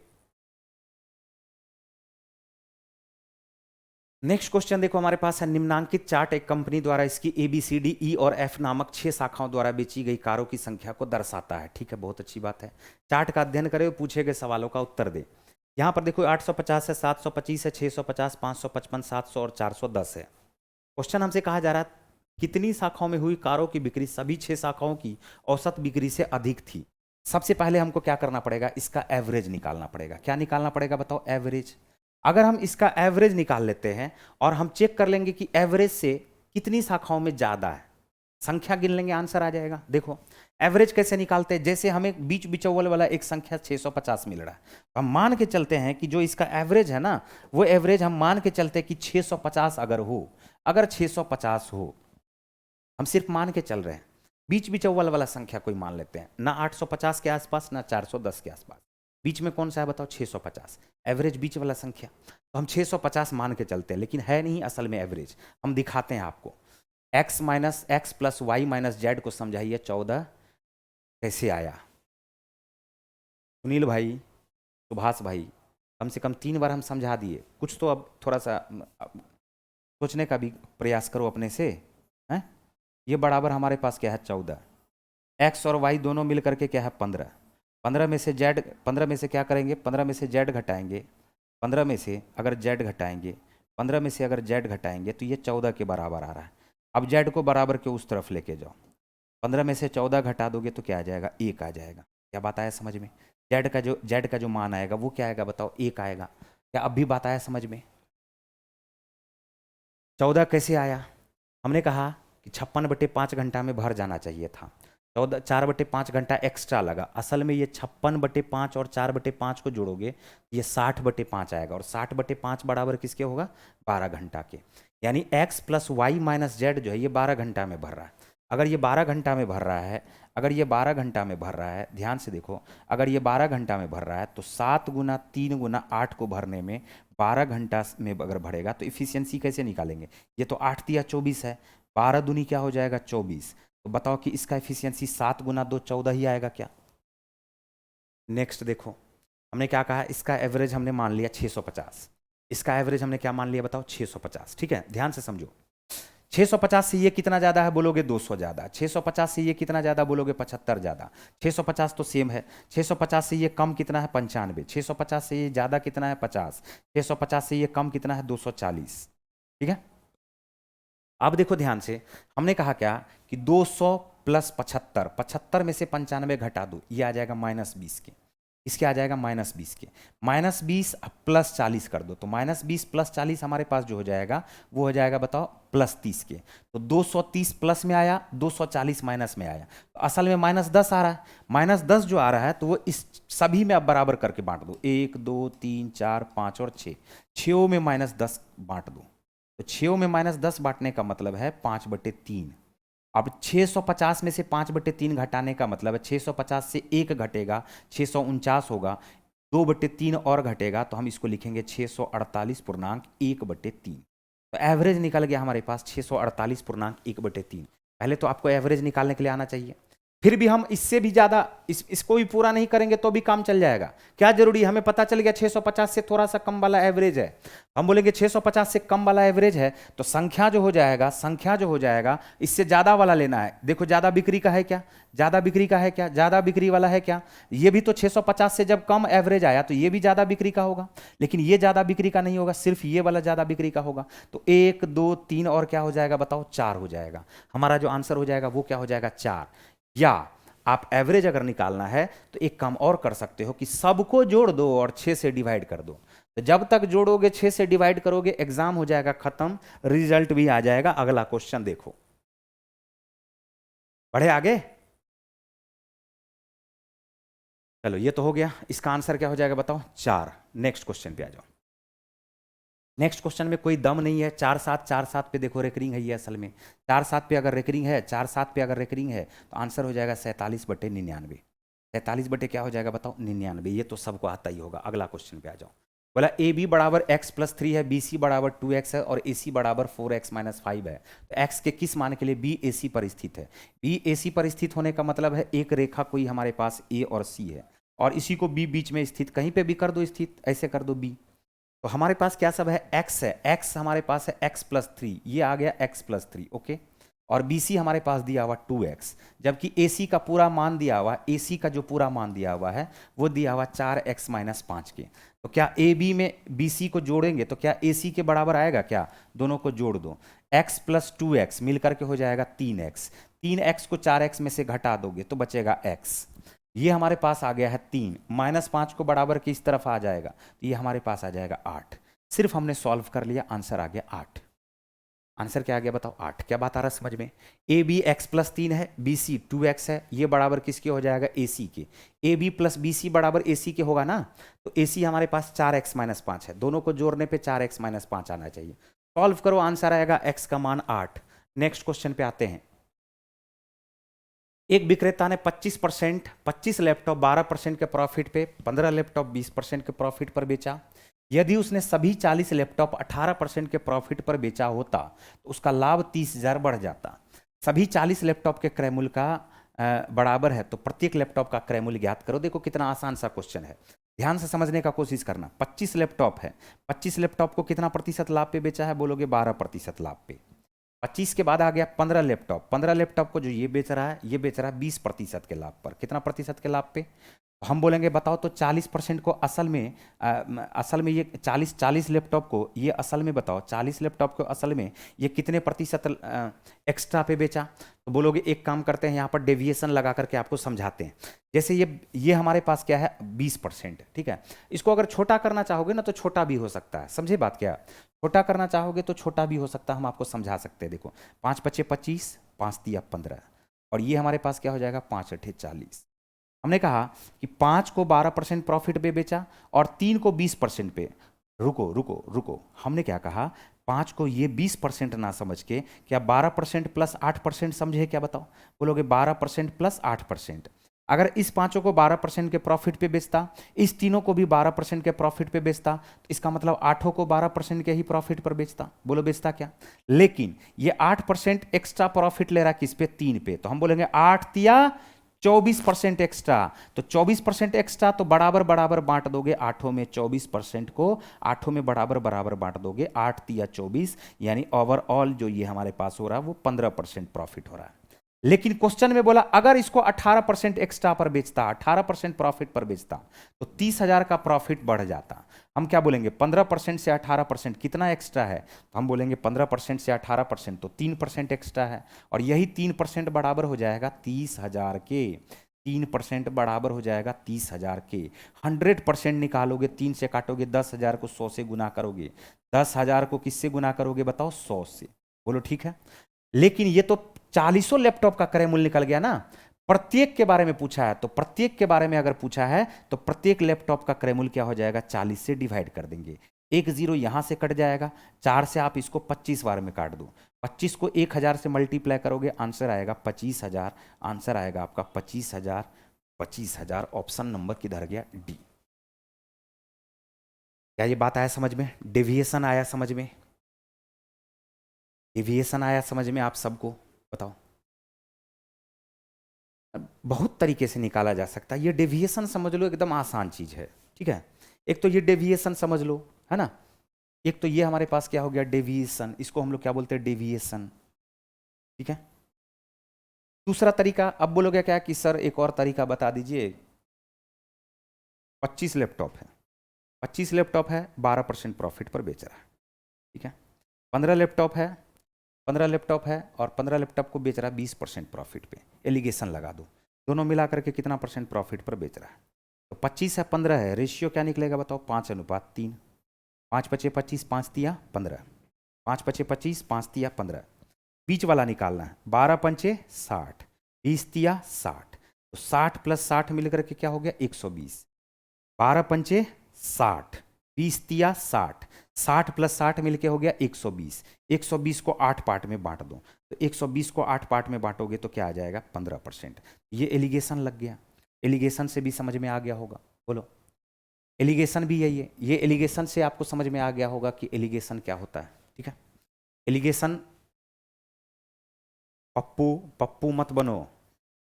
नेक्स्ट क्वेश्चन देखो हमारे पास है, निम्नांकित चार्ट एक कंपनी द्वारा इसकी ABCD E और F नामक 6 शाखाओं द्वारा बेची गई कारों की संख्या को दर्शाता है। ठीक है, बहुत अच्छी बात है। चार्ट का अध्ययन करें, पूछे गए सवालों का उत्तर दे। यहाँ पर देखो 850 है, 725 है, 650, 555, 700 और 410 है। क्वेश्चन हमसे कहा जा रहा है कितनी शाखाओं में हुई कारों की बिक्री सभी 6 शाखाओं की औसत बिक्री से अधिक थी। सबसे पहले हमको क्या करना पड़ेगा? इसका एवरेज निकालना पड़ेगा। क्या निकालना पड़ेगा बताओ? एवरेज। अगर हम इसका एवरेज निकाल लेते हैं और हम चेक कर लेंगे कि एवरेज से कितनी शाखाओं में ज़्यादा है, संख्या गिन लेंगे, आंसर आ जाएगा। देखो एवरेज कैसे निकालते हैं, जैसे हमें बीच बिचौल वाला एक संख्या 650 मिल रहा है, हम मान के चलते हैं कि जो इसका एवरेज है ना, वो एवरेज हम मान के चलते हैं कि 650 अगर हो, अगर 650 हो, हम सिर्फ मान के चल रहे हैं, बीच बिचौल वाला संख्या कोई मान लेते हैं, ना 850 के आसपास ना 410 के आसपास, बीच में कौन सा है बताओ, 650, एवरेज बीच वाला संख्या, तो हम 650 मान के चलते हैं, लेकिन है नहीं असल में एवरेज। हम दिखाते हैं आपको, x minus x plus y minus z को समझाइए 14 कैसे आया। सुनील भाई, सुभाष भाई, कम से कम 3 बार हम समझा दिए, कुछ तो अब थोड़ा सा सोचने का भी प्रयास करो अपने से, हैं? ये बराबर हमारे पास क्या है 14, एक्स और वाई दोनों मिल करके क्या है 15, 15 में से जेड, 15 में से क्या करेंगे, 15 में से जेड घटाएंगे, 15 में से अगर जेड घटाएंगे, 15 में से अगर जेड घटाएंगे तो ये 14 के बराबर आ रहा है। अब जेड को बराबर के उस तरफ लेके जाओ, 15 में से 14 घटा दोगे तो क्या आ जाएगा, 1 आ जाएगा। क्या बात आया समझ में? जेड का जो मान आएगा वो क्या आएगा बताओ, 1 आएगा। क्या अब भी बात आया समझ में? 14 कैसे आया? हमने कहा कि 56/5 घंटा में भर जाना चाहिए था, 14 4/5 घंटा एक्स्ट्रा लगा, असल में ये 56/5 और 4/5 को जोड़ोगे ये 60/5 आएगा, और 60/5 बराबर किसके होगा, 12 घंटा के। यानी x plus y minus z जो है ये 12 घंटा में भर रहा है। अगर ये 12 घंटा में भर रहा है, अगर ये 12 घंटा में भर रहा है, ध्यान से देखो, अगर ये 12 घंटा में भर रहा है तो 7 गुना 3 गुना 8 को भरने में 12 घंटा में अगर भरेगा तो इफिशियंसी कैसे निकालेंगे? ये तो 8 दिया 24 है, 12 दूनी क्या हो जाएगा 24, तो बताओ कि इसका एफिशिएंसी 7 गुना 2 14 ही आएगा क्या? नेक्स्ट देखो, हमने क्या कहा, इसका एवरेज हमने मान लिया 650, इसका एवरेज हमने क्या मान लिया बताओ 650, ठीक है, ध्यान से समझो। 650 से ये कितना ज्यादा है बोलोगे, 200 ज्यादा। 650 से ये कितना ज्यादा बोलोगे, 75 ज्यादा। 650 तो सेम है। 650 से ये कम कितना है, 95। 650 से ये ज्यादा कितना है, 50। 650 से ये कम कितना है, 240। ठीक है, अब देखो ध्यान से, हमने कहा क्या कि 200 प्लस 75, 75 में से 95 घटा दो, ये आ जाएगा -20 के, इसके आ जाएगा -20 के, -20 प्लस 40 कर दो, तो -20 प्लस 40 हमारे पास जो हो जाएगा वो हो जाएगा बताओ +30 के, तो 230 प्लस में आया, 240 माइनस में आया, तो असल में -10 आ रहा है। -10 जो आ रहा है तो वो इस सभी में अब बराबर करके बांट दो, 1 2 3 4 5 और 6, 6 में -10 बांट दो, तो 6 में -10 बांटने का मतलब है 5/3। अब 650 में से 5/3 घटाने का मतलब है 650 से 1 घटेगा, 649 होगा, 2/3 और घटेगा, तो हम इसको लिखेंगे 648.1/3। तो एवरेज निकल गया हमारे पास 648.1/3। पहले तो आपको एवरेज निकालने के लिए आना चाहिए, फिर भी हम इससे भी ज़्यादा इसको भी पूरा नहीं करेंगे तो भी काम चल जाएगा। क्या जरूरी है, हमें पता चल गया 650 से थोड़ा सा कम वाला एवरेज है, हम बोलेंगे 650 से कम वाला एवरेज है, तो संख्या जो हो जाएगा इससे ज़्यादा वाला लेना है। देखो ज़्यादा बिक्री का है क्या, ज़्यादा बिक्री का है क्या, ज़्यादा बिक्री वाला है क्या, ये भी तो 650 से जब कम एवरेज आया तो ये भी ज़्यादा बिक्री का होगा, लेकिन ये ज़्यादा बिक्री का नहीं होगा, सिर्फ ये वाला ज़्यादा बिक्री का होगा। तो 1 2 3 और क्या हो जाएगा बताओ, 4 हो जाएगा। हमारा जो आंसर हो जाएगा वो क्या हो जाएगा, 4। या आप एवरेज अगर निकालना है तो एक काम और कर सकते हो कि सबको जोड़ दो और 6 से डिवाइड कर दो, तो जब तक जोड़ोगे 6 से डिवाइड करोगे एग्जाम हो जाएगा खत्म, रिजल्ट भी आ जाएगा। अगला क्वेश्चन देखो, बढ़े आगे, चलो ये तो हो गया, इसका आंसर क्या हो जाएगा बताओ, 4। नेक्स्ट क्वेश्चन पे आ जाओ। नेक्स्ट क्वेश्चन में कोई दम नहीं है, 4 7 4 7 पे देखो रेकरिंग है ये, असल में 4 7 पे अगर रेकरिंग है, 4 7 पे अगर रेकरिंग है तो आंसर हो जाएगा 47/99। 47 बटे क्या हो जाएगा बताओ, 99। ये तो सबको आता ही होगा। अगला क्वेश्चन पे आ जाओ, बोला ए बी बराबर x + 3 है, बी सी बराबर 2x है और ए सी बराबर 4x - 5 है, तो x के किस मान के लिए बी ए सी पर स्थित है? बी ए सी पर स्थित होने का मतलब है एक रेखा कोई हमारे पास ए और सी है, और इसी को बी बीच में स्थित, कहीं पे भी कर दो स्थित, ऐसे कर दो बी, तो हमारे पास क्या सब है, x है, x हमारे पास है x + 3, ये आ गया x + 3, ओके, और BC हमारे पास दिया हुआ 2x, जबकि AC का पूरा मान दिया हुआ, AC का जो पूरा मान दिया हुआ है वो दिया हुआ 4x - 5 के, तो क्या AB में BC को जोड़ेंगे तो क्या AC के बराबर आएगा क्या? दोनों को जोड़ दो, x + 2x मिलकर के हो जाएगा 3x, 3x को 4x में से घटा दोगे तो बचेगा x, ये हमारे पास आ गया है 3, -5 को बराबर की इस तरफ आ जाएगा, तो ये हमारे पास आ जाएगा 8। सिर्फ हमने सॉल्व कर लिया, आंसर आ गया 8। आंसर क्या आ गया बताओ? 8। क्या बात आ रहा है समझ में? ए बी एक्स प्लस 3 है, बी सी 2x है, ये बराबर किसके हो जाएगा? ए सी के। A B plus B C बराबर ए सी के होगा ना, तो ए सी हमारे पास 4x माइनस 5 है, दोनों को जोड़ने पे 4x माइनस 5 आना चाहिए। सॉल्व करो, आंसर आएगा x का मान 8। नेक्स्ट क्वेश्चन पे आते हैं। एक विक्रेता ने 25% 25 लैपटॉप 12% के प्रॉफिट पे, 15 लैपटॉप 20% के प्रॉफिट पर बेचा। यदि उसने सभी 40 लैपटॉप 18% के प्रॉफिट पर बेचा होता तो उसका लाभ 30,000 बढ़ जाता। सभी 40 लैपटॉप के क्रय मूल्य का बराबर है, तो प्रत्येक लैपटॉप का क्रय मूल्य ज्ञात करो। देखो कितना आसान सा क्वेश्चन है, ध्यान से समझने का कोशिश करना। 25 लैपटॉप है, 25 लैपटॉप को कितना प्रतिशत लाभ पे बेचा है? बोलोगे 12% लाभ पे। 25 के बाद आ गया 15 लैपटॉप। 15 लैपटॉप को जो ये बेच रहा है, ये बेच रहा है 20% के लाभ पर। कितना प्रतिशत के लाभ पे? हम बोलेंगे बताओ तो 40% को असल में ये 40 लैपटॉप को ये असल में बताओ, 40 लैपटॉप को असल में ये कितने प्रतिशत एक्स्ट्रा पे बेचा? तो बोलोगे एक काम करते हैं, यहाँ पर डेविएशन लगा करके आपको समझाते हैं। जैसे ये हमारे पास क्या है? 20%, ठीक है। इसको अगर छोटा करना चाहोगे ना तो छोटा भी हो सकता है, समझे बात क्या? छोटा करना चाहोगे तो छोटा भी हो सकता है, हम आपको समझा सकते हैं। देखो 5 × 5 = 25, 5 × 3 = 15, और ये हमारे पास क्या हो जाएगा? 5 × 8 = 40। हमने कहा कि 5 को 12% प्रॉफिट पे बेचा और 3 को 20% पे। रुको रुको रुको, हमने क्या कहा? 5 को ये 20% ना समझ के क्या 12% प्लस 8% समझे क्या? बताओ। बोलोगे 12% प्लस 8%। अगर इस पांचों को 12% के प्रॉफिट पे बेचता, इस तीनों को भी 12% के प्रॉफिट पे बेचता, तो इसका मतलब 8 को 12% के ही प्रॉफिट पर बेचता। बोलो बेचता क्या? लेकिन ये 8% एक्स्ट्रा प्रॉफिट ले रहा किस पे? 3 पे। तो हम बोलेंगे 8 तिया 24% एक्स्ट्रा। तो 24% एक्स्ट्रा तो बराबर बराबर बांट दोगे आठों में। 24% को आठों में बराबर बराबर बांट दोगे, 8 तिया 24, यानी ओवरऑल जो ये हमारे पास हो रहा है वो 15% प्रॉफिट हो रहा है। लेकिन क्वेश्चन में बोला अगर इसको 18% एक्स्ट्रा पर बेचता, 18% प्रॉफिट पर बेचता, तो 30,000 का प्रॉफिट बढ़ जाता। हम क्या बोलेंगे? 15% से 18% कितना एक्स्ट्रा है? तो हम बोलेंगे 15% से 18% तो 3% एक्स्ट्रा है, और यही 3% बराबर हो जाएगा 30,000 के। 3% बराबर हो जाएगा 30,000 के। 100% निकालोगे, 3 से काटोगे, 10,000 को 100 से गुना करोगे। 10,000 को किससे गुना करोगे बताओ? 100 से। बोलो ठीक है। लेकिन ये तो 40 लैपटॉप का क्रय मूल्य निकल गया ना। प्रत्येक के बारे में पूछा है, तो प्रत्येक के बारे में अगर पूछा है तो प्रत्येक लैपटॉप का क्रय मूल्य क्या हो जाएगा? 40 से डिवाइड कर देंगे। एक जीरो यहां से कट जाएगा, 4 से आप इसको 25 बार में काट दो। 25 को 1000 से मल्टीप्लाई करोगे, आंसर आएगा 25,000। आंसर आएगा आपका 25,000। 25,000 ऑप्शन नंबर किधर गया? डी। क्या ये बात आया समझ में? डेविएशन आया समझ में? डेविएशन आया समझ में आप सबको? बताओ। बहुत तरीके से निकाला जा सकता है। ये डेविएशन समझ लो एकदम आसान चीज है, ठीक है। एक तो ये डेविएशन समझ लो, है ना। एक तो ये हमारे पास क्या हो गया? डेविएशन। इसको हम लोग क्या बोलते हैं? डेविएशन, ठीक है। दूसरा तरीका, अब बोलोगे क्या कि सर एक और तरीका बता दीजिए। 25 लैपटॉप है, 25 लैपटॉप है, 12% प्रॉफिट पर बेच रहा है, ठीक है। 15 लैपटॉप है, 15 लैपटॉप है, और 15 लैपटॉप को बेच रहा है 20% प्रॉफिट पे। एलिगेशन लगा दो, दोनों मिलाकर के कितना परसेंट प्रॉफिट पर बेच रहा है? तो 25 है 15 है, रेशियो क्या निकलेगा बताओ? 5:3। 5 × 5 = 25, 5 × 3 = 15। 5 × 5 = 25, 5 × 3 = 15। बीच वाला निकालना है। 12 × 5 = 60, 20 × 3 = 60। तो 60 + 60 मिलकर के क्या हो गया? 120। 12 × 5 = 60, 20 × 3 = 60, 60 + 60 मिलके हो गया 120। 120 को 8 पार्ट में बांट दो, तो 120 को 8 पार्ट में बांटोगे तो क्या आ जाएगा? 15%। ये एलिगेशन लग गया। एलिगेशन से भी समझ में आ गया होगा। बोलो, एलिगेशन भी यही है। ये एलिगेशन से आपको समझ में आ गया होगा कि एलिगेशन क्या होता है, ठीक है। एलिगेशन, पप्पू पप्पू मत बनो,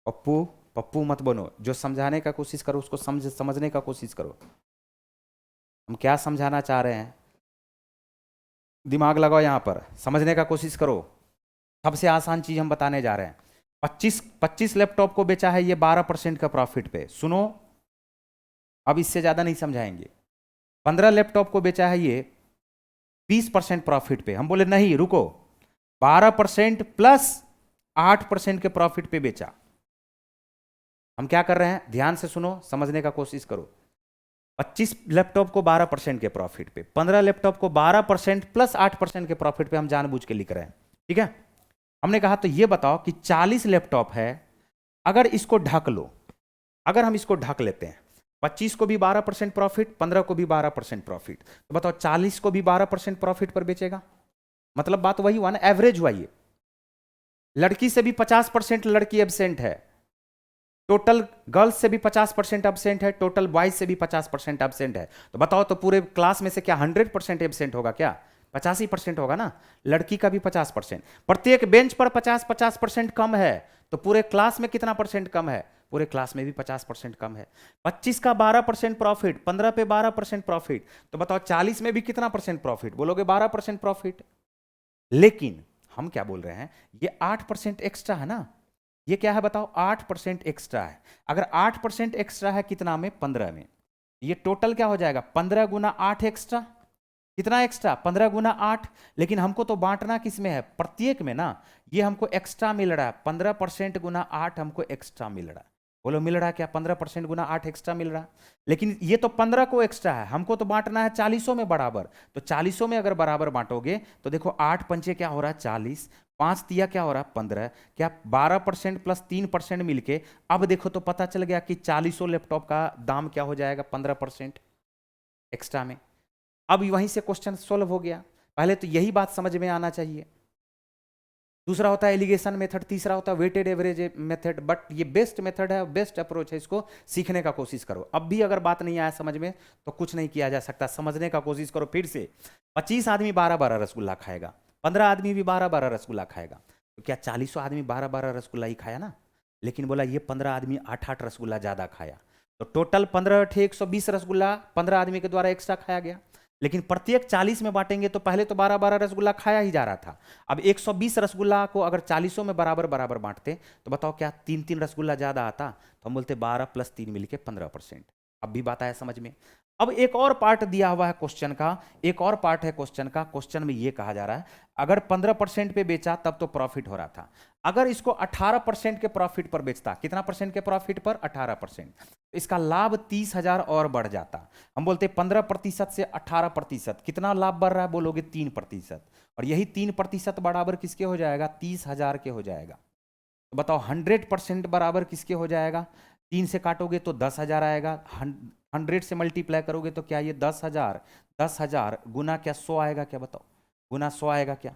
पप्पू पप्पू मत बनो। जो समझाने का कोशिश करो उसको समझने का कोशिश करो। हम क्या समझाना चाह रहे हैं? दिमाग लगाओ यहाँ पर, समझने का कोशिश करो। सबसे आसान चीज हम बताने जा रहे हैं। 25 लैपटॉप को बेचा है ये 12% का प्रॉफिट पे। सुनो, अब इससे ज्यादा नहीं समझाएंगे। 15 लैपटॉप को बेचा है ये 20% प्रॉफिट पे। हम बोले नहीं रुको, 12% प्लस 8% के प्रॉफिट पे बेचा। हम क्या कर रहे हैं? ध्यान से सुनो, समझने का कोशिश करो। 25 लैपटॉप को 12% के प्रॉफिट पे, 15 लैपटॉप को 12% प्लस 8% के प्रॉफिट पे हम जानबूझ के लिख रहे हैं, ठीक है। हमने कहा तो ये बताओ कि 40 लैपटॉप है, अगर इसको ढक लो, अगर हम इसको ढक लेते हैं, 25 को भी 12% प्रॉफिट, 15 को भी 12% प्रॉफिट, तो बताओ 40 को भी 12% प्रॉफिट पर बेचेगा। मतलब बात वही हुआ ना, एवरेज हुआ ये। लड़की से भी 50% लड़की एब्सेंट है, टोटल गर्ल्स से भी 50% एब्सेंट है, टोटल बॉयज से भी 50% एब्सेंट है। तो बताओ तो पूरे क्लास में से क्या 100% एब्सेंट होगा क्या? 85% होगा ना। लड़की का भी 50%, प्रत्येक बेंच पर 50-50% कम है, तो पूरे क्लास में कितना परसेंट कम है? पूरे क्लास में भी 50% कम है। 25 का 12% प्रॉफिट, 15 पे 12% प्रॉफिट, तो बताओ 40 में भी कितना परसेंट प्रॉफिट? बोलोगे 12% प्रॉफिट। लेकिन हम क्या बोल रहे हैं, ये 8% एक्स्ट्रा है ना, ये क्या है बताओ? 8% एक्स्ट्रा है। अगर 8% एक्स्ट्रा है कितना में? 15 में। ये टोटल क्या हो जाएगा? 15 गुना 8 एक्स्ट्रा। कितना एक्स्ट्रा? 15 गुना 8। लेकिन हमको तो बांटना किस में है? प्रत्येक में ना। ये हमको एक्स्ट्रा मिल रहा है, 15% गुना 8 हमको एक्स्ट्रा मिल रहा है। बोलो मिल रहा है क्या? 15% गुना 8 एक्स्ट्रा मिल रहा है। लेकिन ये तो 15 को एक्स्ट्रा है, हमको तो बांटना है 40 में बराबर। तो 40 में अगर बराबर बांटोगे तो देखो 8 पंचे क्या हो रहा है? 40, 5 तिया क्या हो रहा है? 15। क्या 12% प्लस 3% मिलके, अब देखो तो पता चल गया कि 40 लैपटॉप का दाम क्या हो जाएगा? 15% एक्स्ट्रा में। अब वहीं से क्वेश्चन सोल्व हो गया। पहले तो यही बात समझ में आना चाहिए। दूसरा होता है एलिगेशन मेथड, तीसरा होता है वेटेड एवरेज मेथड। बट ये बेस्ट मेथड है, बेस्ट अप्रोच है, इसको सीखने का कोशिश करो। अब भी अगर बात नहीं आया समझ में तो कुछ नहीं किया जा सकता, समझने का कोशिश करो फिर से। 25 आदमी 12-12 रसगुल्ला खाएगा, 15 आदमी भी 12-12 रसगुल्ला खाएगा, तो क्या 40 आदमी 12-12 रसगुल्ला ही खाया ना? लेकिन बोला ये 15 आदमी 8-8 रसगुल्ला ज्यादा खाया, तो टोटल 15 120 रसगुल्ला 15 आदमी के द्वारा एक्स्ट्रा खाया गया। लेकिन प्रत्येक 40 में बांटेंगे तो पहले तो 12-12 रसगुल्ला खाया ही जा रहा था। अब 120 रसगुल्ला को अगर 40 में बराबर बराबर बांटते तो बताओ क्या 3-3 रसगुल्ला ज्यादा आता? तो हम बोलते 12 प्लस 3 मिलके 15%। अब भी बात आया समझ में? अब एक और पार्ट दिया हुआ है क्वेश्चन का, एक और पार्ट है क्वेश्चन का। क्वेश्चन में ये कहा जा रहा है अगर 15% पे बेचा तब तो प्रॉफिट हो रहा था, अगर इसको 18% के प्रॉफिट पर बेचता, कितना परसेंट के प्रॉफिट पर? 18%, तो इसका लाभ 30,000 और बढ़ जाता। हम बोलते 15% से 18%, कितना लाभ बढ़ रहा है? बोलोगे 3%। और यही 3% बराबर किसके हो जाएगा? 30,000 के हो जाएगा। तो बताओ 100% बराबर किसके हो जाएगा? 3 से काटोगे तो 10,000 आएगा, 100 से मल्टीप्लाई करोगे तो क्या ये 10,000, 10,000 गुना क्या 100 आएगा क्या? बताओ गुना 100 आएगा क्या?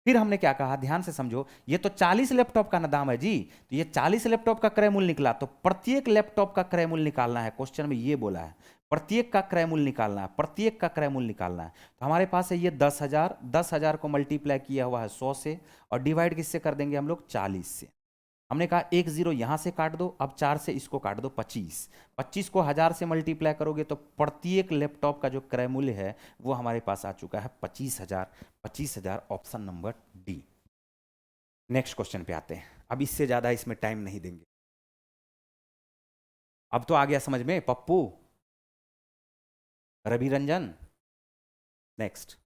फिर हमने क्या कहा, ध्यान से समझो, ये तो 40 लैपटॉप का ना दाम है जी, तो ये 40 लैपटॉप का क्रय मूल्य निकला, तो प्रत्येक लैपटॉप का क्रय मूल्य निकालना है। क्वेश्चन में ये बोला है प्रत्येक का क्रय मूल्य निकालना है, प्रत्येक का क्रय मूल्य निकालना है। तो हमारे पास है ये 10,000, 10,000 को मल्टीप्लाई किया हुआ है 100 से, और डिवाइड किससे कर देंगे हम लोग? 40 से। हमने कहा एक जीरो यहां से काट दो, अब 4 से इसको काट दो 25, 25 को 1000 से मल्टीप्लाई करोगे तो प्रत्येक लैपटॉप का जो क्रय मूल्य है वो हमारे पास आ चुका है 25,000। 25,000 option number D. Next question पे आते हैं, अब इससे ज्यादा इसमें टाइम नहीं देंगे। अब तो आ गया समझ में पप्पू, रवि रंजन। नेक्स्ट,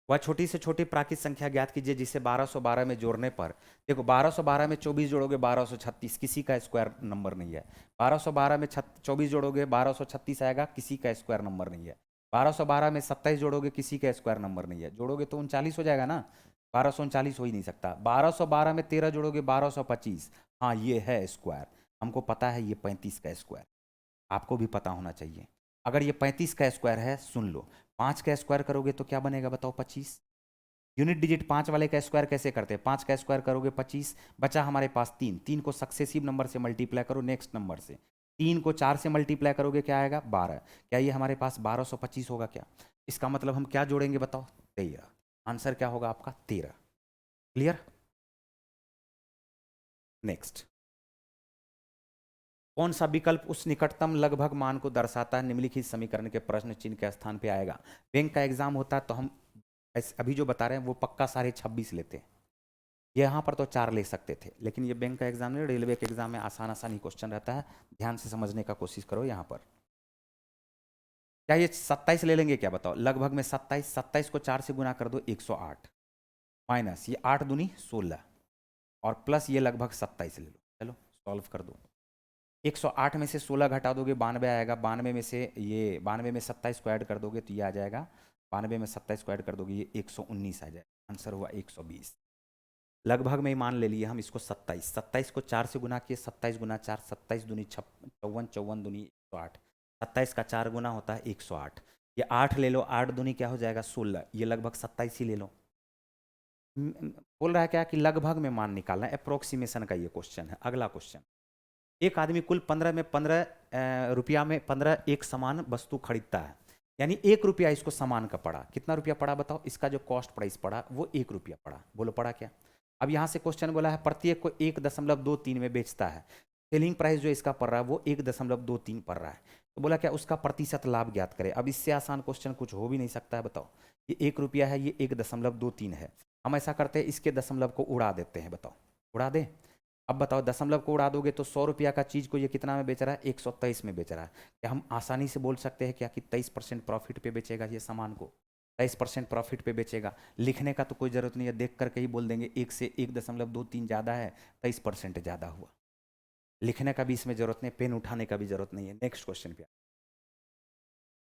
वह छोटी से छोटी प्राकृत संख्या ज्ञात कीजिए जिसे 1212 में जोड़ने पर, देखो 1212 में 24 जोड़ोगे 1236, किसी का स्क्वायर नंबर नहीं है। 1212 में 24 जोड़ोगे 1236 आएगा, किसी का स्क्वायर नंबर नहीं है। 1212 में 27 जोड़ोगे, किसी का स्क्वायर नंबर नहीं है। जोड़ोगे तो 39 हो जाएगा ना, 1239 हो ही नहीं सकता। 1212 में 13 जोड़ोगे 1225, हाँ ये है स्क्वायर, हमको पता है ये 35 का स्क्वायर, आपको भी पता होना चाहिए। अगर ये 35 का स्क्वायर है, सुन लो, 5 का स्क्वायर करोगे तो क्या बनेगा बताओ? 25। यूनिट डिजिट 5 वाले का स्क्वायर कैसे करते हैं? 5 का स्क्वायर करोगे 25, बचा हमारे पास 3, 3 को सक्सेसिव नंबर से मल्टीप्लाई करो नेक्स्ट नंबर से, 3 को 4 से मल्टीप्लाई करोगे क्या आएगा? 12। क्या ये हमारे पास 1225 होगा क्या? इसका मतलब हम क्या जोड़ेंगे बताओ? 13। आंसर क्या होगा आपका? 13। क्लियर? नेक्स्ट, कौन सा विकल्प उस निकटतम लगभग मान को दर्शाता है? निम्नलिखित समीकरण के प्रश्न चिन्ह के स्थान पे आएगा। बैंक का एग्जाम होता है तो हम अभी जो बता रहे हैं वो पक्का 26.5 लेते हैं, यहाँ पर तो 4 ले सकते थे, लेकिन ये बैंक का एग्जाम नहीं, रेलवे के एग्जाम में आसान आसान ही क्वेश्चन रहता है, ध्यान से समझने का कोशिश करो। यहाँ पर क्या ये 27 ले लेंगे क्या बताओ? लगभग में 27, 27 को 4 से गुना कर दो 108, माइनस ये 8 दूनी 16, और प्लस ये लगभग 27 ले लो। चलो सॉल्व कर दो। 108 में से 16 घटा दोगे 92 आएगा, 92 में से ये 92 में 27 को ऐड कर दोगे तो ये आ जाएगा, 92 में 27 को ऐड कर दोगे ये 119 आ जाएगा, आंसर हुआ 120। लगभग में ही मान ले लिए हम इसको 27, 27 को 4 से गुना किए, 27 गुना 4, 27 दूनी 54, 54 दूनी 108, 27 का 4 गुना होता है 108, ये 8 ले लो, 8 दूनी क्या हो जाएगा 16, ये लगभग 27 ही ले लो। बोल रहा है क्या कि लगभग में मान निकालना है, अप्रोक्सीमेशन का ये क्वेश्चन है। अगला क्वेश्चन, एक आदमी कुल 15 रुपया में 15 एक समान वस्तु खरीदता है, यानी 1 रुपया इसको सामान का पड़ा, कितना रुपया पड़ा बताओ, इसका जो कॉस्ट प्राइस पड़ा वो 1 रुपया पड़ा, बोलो पड़ा क्या। अब यहाँ से क्वेश्चन बोला है प्रत्येक को 1.23 में बेचता है, सेलिंग प्राइस जो इसका पड़ रहा है वो 1.23 पड़ रहा है, तो बोला क्या उसका प्रतिशत लाभ ज्ञात करे। अब इससे आसान क्वेश्चन कुछ हो भी नहीं सकता है, बताओ ये 1 रुपया है, ये 1.23 है, हम ऐसा करते हैं इसके दशमलव को उड़ा देते हैं, बताओ उड़ा दे। अब बताओ दशमलव को उड़ा दोगे तो 100 रुपया का चीज़ को ये कितना में बेच रहा है, 123 में बेच रहा है, क्या हम आसानी से बोल सकते हैं क्या कि 23% प्रॉफिट पे बेचेगा ये सामान को, 23% प्रॉफिट पे बेचेगा। लिखने का तो कोई ज़रूरत नहीं है, देख करके ही बोल देंगे 1 से 1.23 ज़्यादा है, 23% ज़्यादा हुआ, लिखने का भी इसमें ज़रूरत नहीं, पेन उठाने का भी ज़रूरत नहीं है। नेक्स्ट क्वेश्चन पे,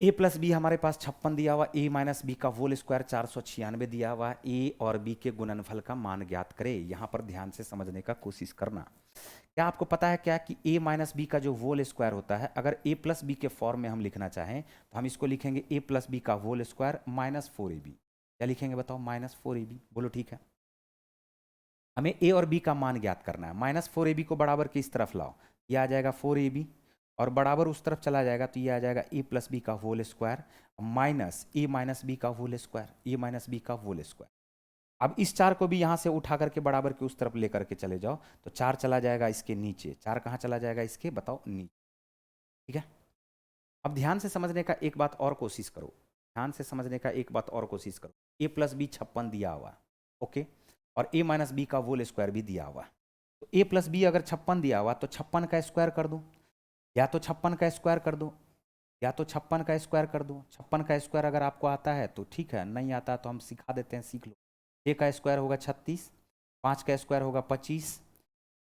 ए प्लस बी हमारे पास 56 दिया हुआ, ए माइनस बी का होल स्क्वायर 496 दिया हुआ, ए और बी के गुणनफल का मान ज्ञात करें। यहाँ पर ध्यान से समझने का कोशिश करना। क्या आपको पता है क्या कि ए माइनस बी का जो होल स्क्वायर होता है, अगर ए प्लस बी के फॉर्म में हम लिखना चाहें तो हम इसको लिखेंगे ए प्लस बी का होल स्क्वायर माइनस 4ab। क्या लिखेंगे बताओ, माइनस 4ab, बोलो ठीक है। हमें ए और बी का मान ज्ञात करना है, माइनस 4ab को बराबर की इस तरफ लाओ, ये आ जाएगा 4ab, और बराबर उस तरफ चला जाएगा तो ये आ जाएगा ए प्लस बी का होल स्क्वायर माइनस ए माइनस बी का होल स्क्वायर, ए माइनस बी का होल स्क्वायर। अब इस 4 को भी यहाँ से उठा करके बराबर के उस तरफ लेकर के चले जाओ तो 4 चला जाएगा इसके नीचे, 4 कहाँ चला जाएगा इसके, बताओ नीचे, ठीक है। अब ध्यान से समझने का एक बात और कोशिश करो, ध्यान से समझने का एक बात और कोशिश करो, ए प्लस बी 56 दिया हुआ, ओके, और ए माइनस बी का होल स्क्वायर भी दिया हुआ, तो ए प्लस बी अगर 56 दिया हुआ तो 56 का स्क्वायर कर दो, या तो 56 का स्क्वायर कर दो, या तो 56 का स्क्वायर कर दो। 56 का स्क्वायर अगर आपको आता है तो ठीक है, नहीं आता तो हम सिखा देते हैं, सीख लो। 6 का स्क्वायर होगा 36, 5 का स्क्वायर होगा 25,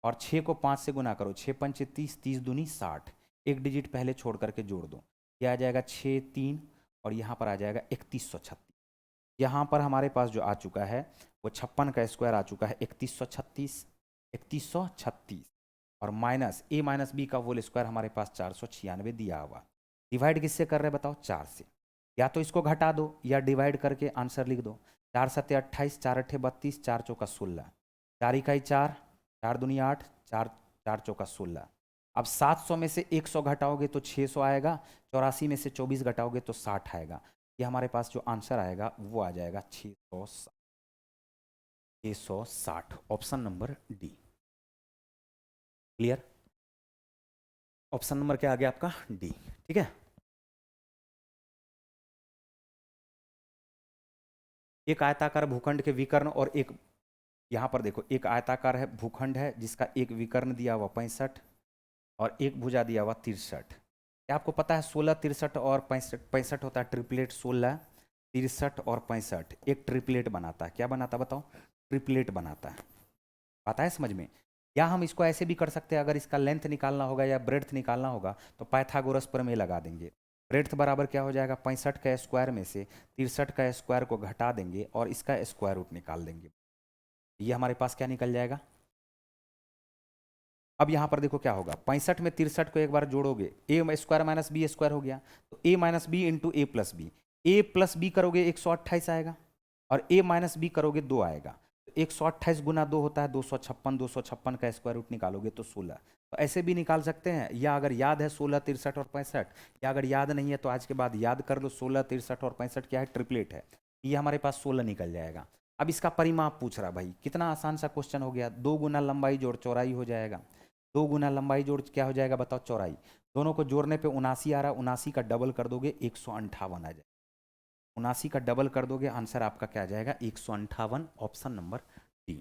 और 6 को 5 से गुना करो, 6 पंचे 30, 30 दूनी 60, एक डिजिट पहले छोड़ करके जोड़ दो, ये आ जाएगा 6 3, और यहाँ पर आ जाएगा 3136। यहाँ पर हमारे पास जो आ चुका है वो 56 का स्क्वायर आ चुका है 3136, 3136, और माइनस ए माइनस बी का होल स्क्वायर हमारे पास 496 दिया हुआ। डिवाइड किससे कर रहे हैं बताओ, 4 से, या तो इसको घटा दो या डिवाइड करके आंसर लिख दो। 4 सत्ते 28, 4 अट्ठे 32, 4 चौका 16, 4 इकाई 4, 4 दूनी 8, 4 4 चौका 16। अब 700 में से 100 घटाओगे तो 600 आएगा, 84 में से 24 घटाओगे तो 60 आएगा। ये हमारे पास जो आंसर आएगा वो आ जाएगा 660, option number D. Clear, option number क्या आ गया आपका, डी, ठीक है। एक आयताकार भूखंड के विकर्ण और एक, यहाँ पर देखो एक आयताकार है भूखंड है जिसका एक विकर्ण दिया हुआ 65 और एक भुजा दिया हुआ 63। क्या आपको पता है 16 63 और 65, 65 होता है ट्रिपलेट, 16 63 और 65 एक ट्रिपलेट बनाता है। क्या बनाता बताओ, ट्रिपलेट बनाता है, आता है समझ में। या हम इसको ऐसे भी कर सकते हैं, अगर इसका लेंथ निकालना होगा या ब्रेड्थ निकालना होगा तो पाइथागोरस प्रमेय लगा देंगे। ब्रेड्थ बराबर क्या हो जाएगा, 65 का स्क्वायर में से 63 का स्क्वायर को घटा देंगे और इसका स्क्वायर रूट निकाल देंगे, ये हमारे पास क्या निकल जाएगा। अब यहाँ पर देखो क्या होगा, 65 में 63 को एक बार जोड़ोगे, ए स्क्वायर माइनस बी स्क्वायर हो गया, तो ए माइनस बी इंटू ए प्लस बी करोगे 128 आएगा, और ए माइनस बी करोगे 2 आएगा, तो 128 गुना 2 होता है 256, 256 का स्क्वायर रूट निकालोगे तो 16। तो ऐसे भी निकाल सकते हैं, या अगर याद है 16 63 और 65, या अगर याद नहीं है तो आज के बाद याद कर लो, 16 63 और 65 क्या है, ट्रिपलेट है, ये हमारे पास 16 निकल जाएगा। अब इसका परिमाप पूछ रहा भाई, कितना आसान सा क्वेश्चन हो गया, 2 गुना लंबाई जोड़ चौड़ाई हो जाएगा, 2 गुना लंबाई जोड़ क्या हो जाएगा बताओ, चौड़ाई, दोनों को जोड़ने पे 79 आ रहा, 79 का डबल कर दोगे 158 आ जाएगा, 79 का डबल कर दोगे आंसर आपका क्या आ जाएगा, 158, ऑप्शन नंबर डी,